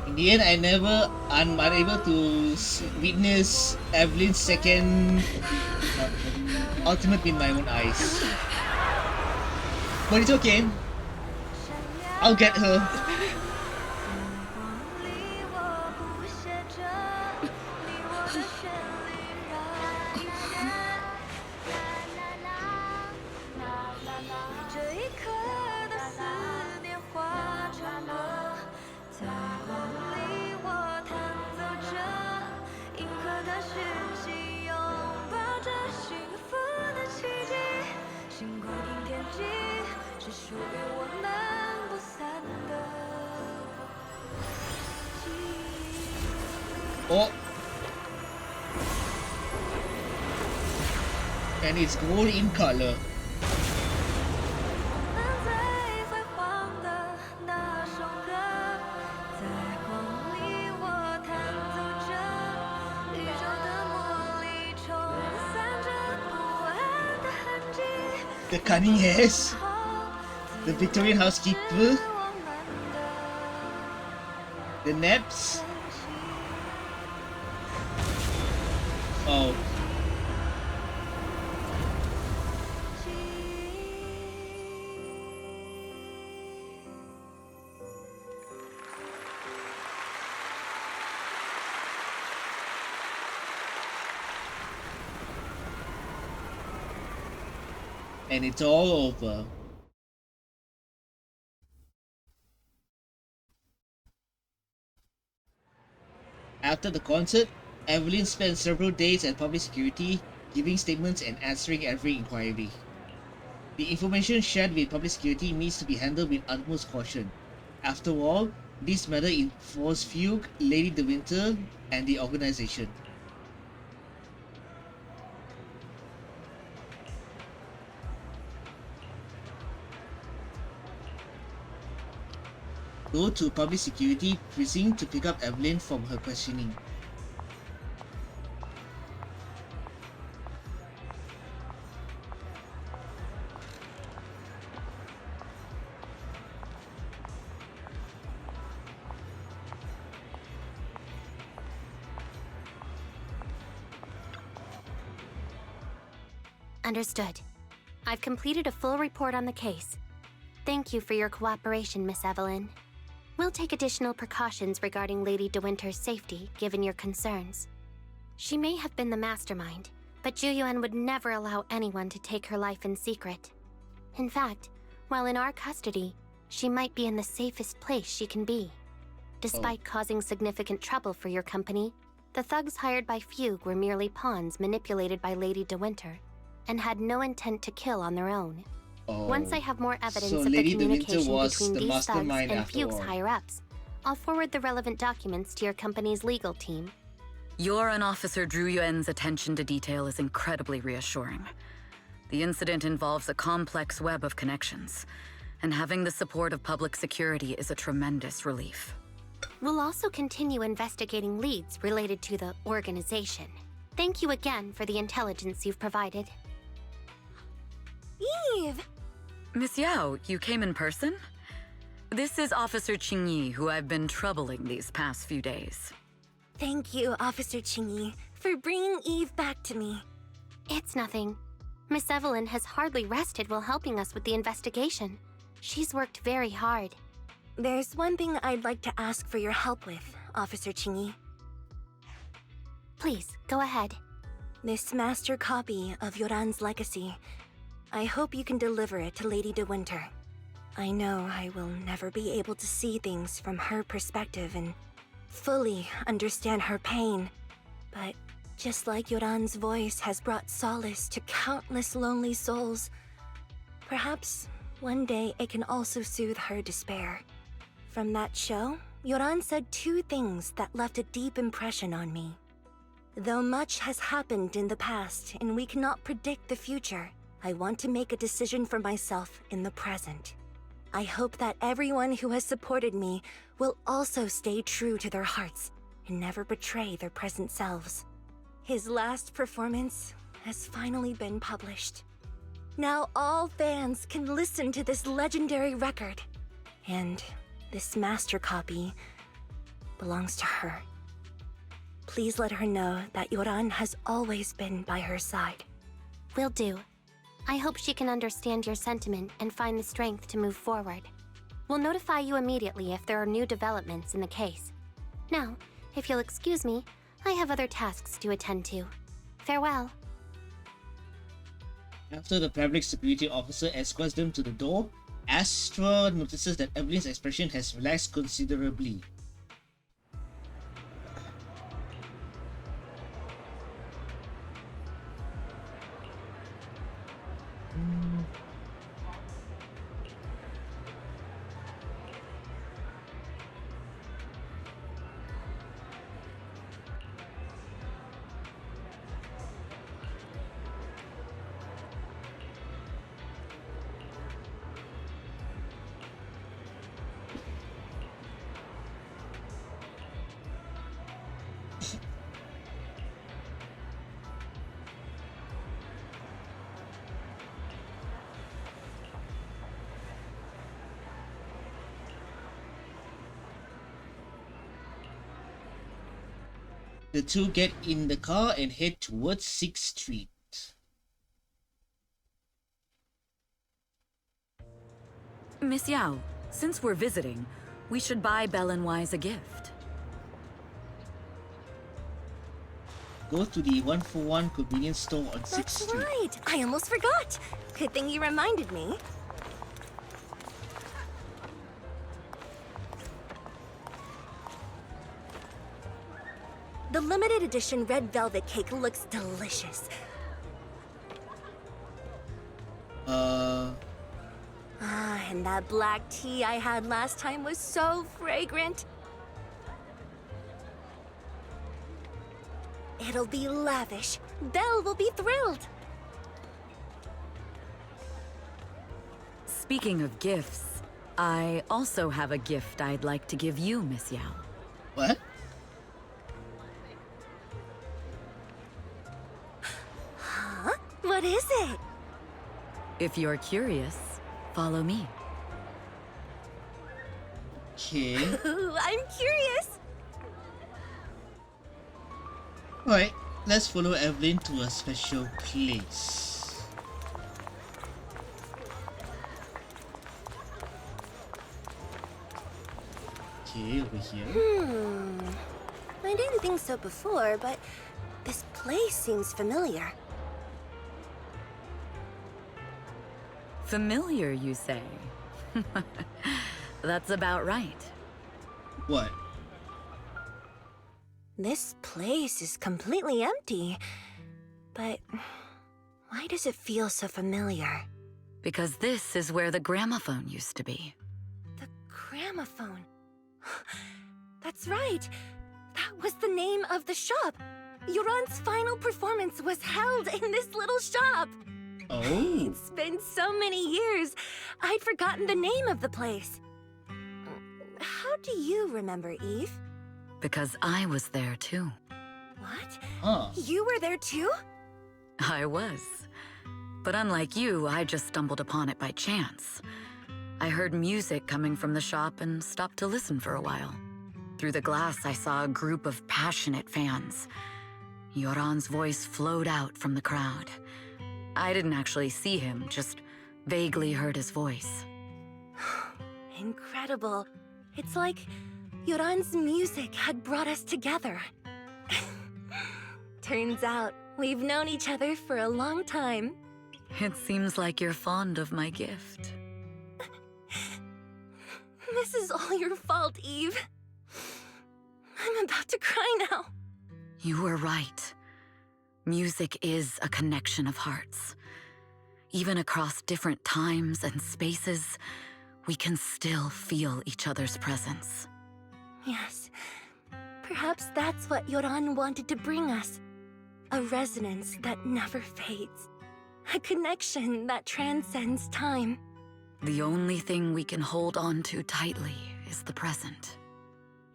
In the end, I'm unable to witness Evelyn's second ultimate with my own eyes. But it's okay. I'll get her. Oh! And it's gold in color. The cunning hairs, the Victorian housekeeper, the naps. Oh. And it's all over. After the concert, Evelyn spent several days at public security, giving statements and answering every inquiry. The information shared with public security needs to be handled with utmost caution. After all, this matter involves Fugue, Lady De Winter, and the organization. Go to public security precinct to pick up Evelyn from her questioning.
Understood. I've completed a full report on the case. Thank you for your cooperation, Miss Evelyn. We'll take additional precautions regarding Lady De Winter's safety, given your concerns. She may have been the mastermind, but Juyuan would never allow anyone to take her life in secret. In fact, while in our custody, she might be in the safest place she can be. Despite causing significant trouble for your company, the thugs hired by Fugue were merely pawns manipulated by Lady De Winter, and had no intent to kill on their own. Once I have more evidence
so
of the
Lady De Winter
communication
was
between
the
these thugs
mastermind
and
after
Fugue's
all.
higher-ups, I'll forward the relevant documents to your company's legal team.
Your and Officer Zhu Yuan's attention to detail is incredibly reassuring. The incident involves a complex web of connections, and having the support of public security is a tremendous relief.
We'll also continue investigating leads related to the organization. Thank you again for the intelligence you've provided.
Eve!
Miss Yao, you came in person? This is Officer Qingyi, who I've been troubling these past few days.
Thank you, Officer Qingyi, for bringing Eve back to me.
It's nothing. Miss Evelyn has hardly rested while helping us with the investigation. She's worked very hard.
There's one thing I'd like to ask for your help with, Officer Qingyi.
Please, go ahead.
This master copy of Yoran's legacy. I hope you can deliver it to Lady De Winter. I know I will never be able to see things from her perspective and fully understand her pain. But just like Yoran's voice has brought solace to countless lonely souls, perhaps one day it can also soothe her despair. From that show, Yoran said two things that left a deep impression on me. Though much has happened in the past and we cannot predict the future, I want to make a decision for myself in the present. I hope that everyone who has supported me will also stay true to their hearts and never betray their present selves. His last performance has finally been published. Now all fans can listen to this legendary record. And this master copy belongs to her. Please let her know that Yoran has always been by her side.
Will do. I hope she can understand your sentiment and find the strength to move forward. We'll notify you immediately if there are new developments in the case. Now, if you'll excuse me, I have other tasks to attend to. Farewell.
After the public security officer escorts them to the door, Astra notices that Evelyn's expression has relaxed considerably. The two get in the car and head towards 6th Street.
Miss Yao, since we're visiting, we should buy Belle and Wise a gift.
Go to the 1-for-1 convenience store on 6th
That's
Street.
right! I almost forgot! Good thing you reminded me. The limited edition red velvet cake looks delicious. And that black tea I had last time was so fragrant. It'll be lavish. Belle will be thrilled.
Speaking of gifts, I also have a gift I'd like to give you, Miss Yao.
What?
Huh? What is it?
If you're curious, follow me.
Okay.
Ooh, I'm curious.
Alright, let's follow Evelyn to a special place. Okay, over here.
I didn't think so before, but this place seems familiar.
Familiar, you say? That's about right.
What?
This place is completely empty. But why does it feel so familiar?
Because this is where the gramophone used to be.
The gramophone. That's right. That was the name of the shop. Yoran's final performance was held in this little shop.
Oh.
It's been so many years. I'd forgotten the name of the place. How do you remember, Eve?
Because I was there too.
What?
Huh.
You were there too?
I was. But unlike you, I just stumbled upon it by chance. I heard music coming from the shop and stopped to listen for a while. Through the glass, I saw a group of passionate fans. Yoran's voice flowed out from the crowd. I didn't actually see him, just vaguely heard his voice.
Incredible. It's like Yoran's music had brought us together. Turns out, we've known each other for a long time.
It seems like you're fond of my gift.
This is all your fault, Eve. I'm about to cry now.
You were right. Music is a connection of hearts. Even across different times and spaces, we can still feel each other's presence.
Yes. Perhaps that's what Yoran wanted to bring us. A resonance that never fades. A connection that transcends time.
The only thing we can hold on to tightly is the present.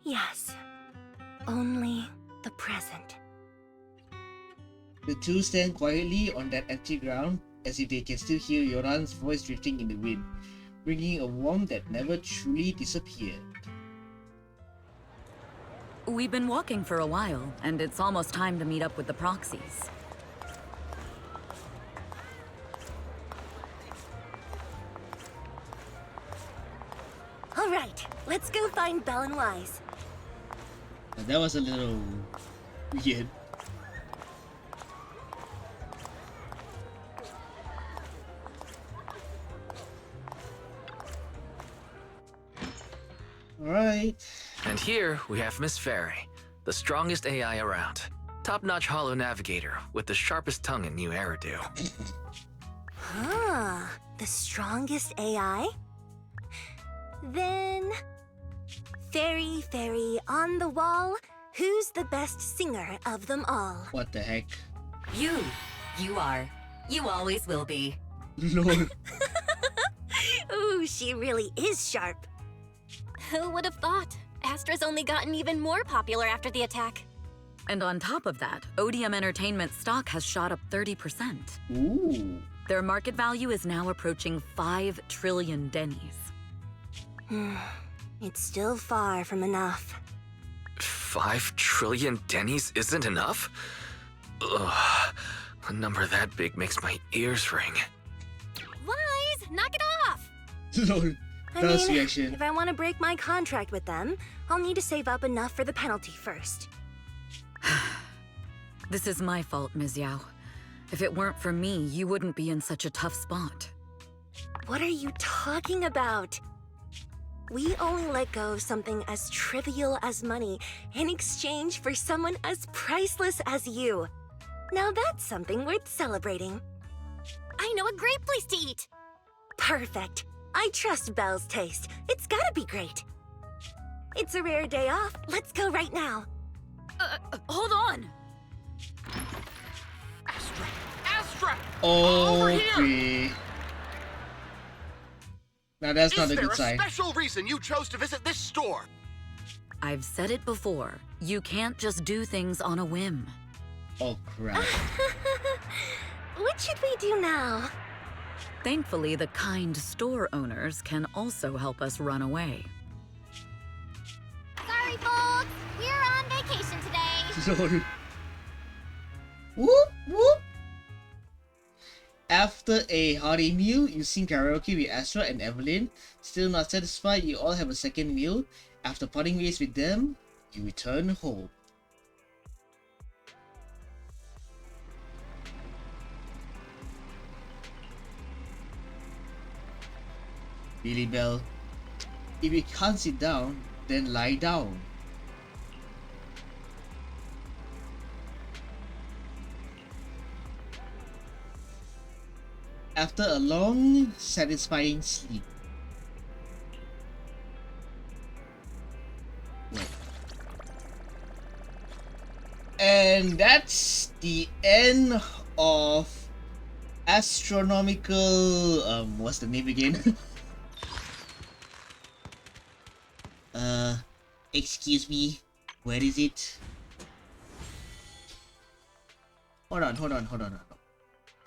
Yes. Only the present.
The two stand quietly on that empty ground, as if they can still hear Yoran's voice drifting in the wind, bringing a warmth that never truly disappeared.
We've been walking for a while, and it's almost time to meet up with the proxies.
All right, let's go find Belle and Wise.
That was a little weird. Alright.
And here we have Miss Fairy, the strongest AI around. Top-notch holo navigator with the sharpest tongue in New Eridu.
Ah, the strongest AI? Then... Fairy, on the wall, who's the best singer of them all?
What the heck?
You are. You always will be.
Lol.
Ooh, she really is sharp.
Who would have thought? Astra's only gotten even more popular after the attack.
And on top of that, ODM Entertainment stock has shot up 30%.
Ooh.
Their market value is now approaching 5 trillion dennies.
It's still far from enough.
5 trillion dennies isn't enough? Ugh. A number that big makes my ears ring.
Wise, knock it off!
Lol. That's reaction.
If I want to break my contract with them, I'll need to save up enough for the penalty first.
This is my fault, Ms. Yao. If it weren't for me, you wouldn't be in such a tough spot.
What are you talking about? We only let go of something as trivial as money in exchange for someone as priceless as you. Now that's something worth celebrating.
I know a great place to eat!
Perfect. I trust Belle's taste. It's gotta be great. It's a rare day off. Let's go right now.
Hold on!
Astra!
Okay. Now that's not a good sign.
Is there a special reason you chose to visit this store?
I've said it before. You can't just do things on a whim.
Oh crap.
What should we do now?
Thankfully, the kind store owners can also help us run away.
Sorry, folks! We're on vacation today!
Lol. Whoop whoop. After a hearty meal, you sing karaoke with Astra and Evelyn. Still not satisfied, you all have a second meal After parting ways with them, you return home. Billy Bell, if you can't sit down, then lie down. After a long, satisfying sleep. And that's the end of Astronomical, what's the name again? Excuse me, where is it? Hold on.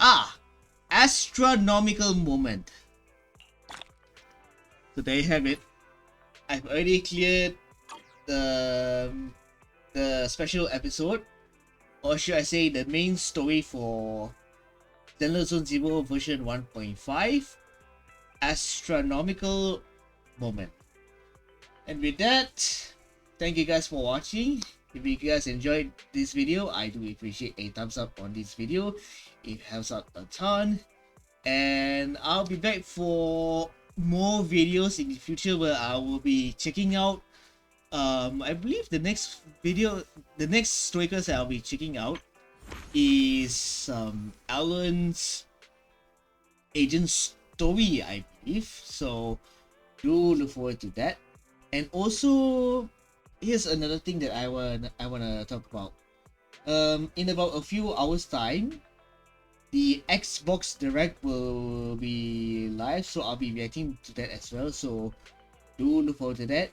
Ah! Astra-nomical Moment. So there you have it. I've already cleared the special episode, or should I say the main story for Zenless Zone Zero version 1.5, Astronomical Moment. And with that, thank you guys for watching. If you guys enjoyed this video, I do appreciate a thumbs up on this video. It helps out a ton. And I'll be back for more videos in the future where I will be checking out I believe the next story quest that I'll be checking out is Alan's agent story, I believe. So do look forward to that. And also, here's another thing that I wanna talk about. In about a few hours time, the Xbox Direct will be live, so I'll be reacting to that as well. So do look forward to that.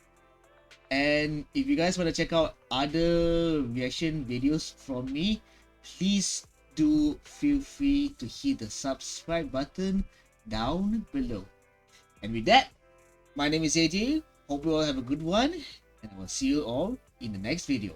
And if you guys want to check out other reaction videos from me, please do feel free to hit the subscribe button down below. And with that, my name is AJ. Hope you all have a good one, and I will see you all in the next video.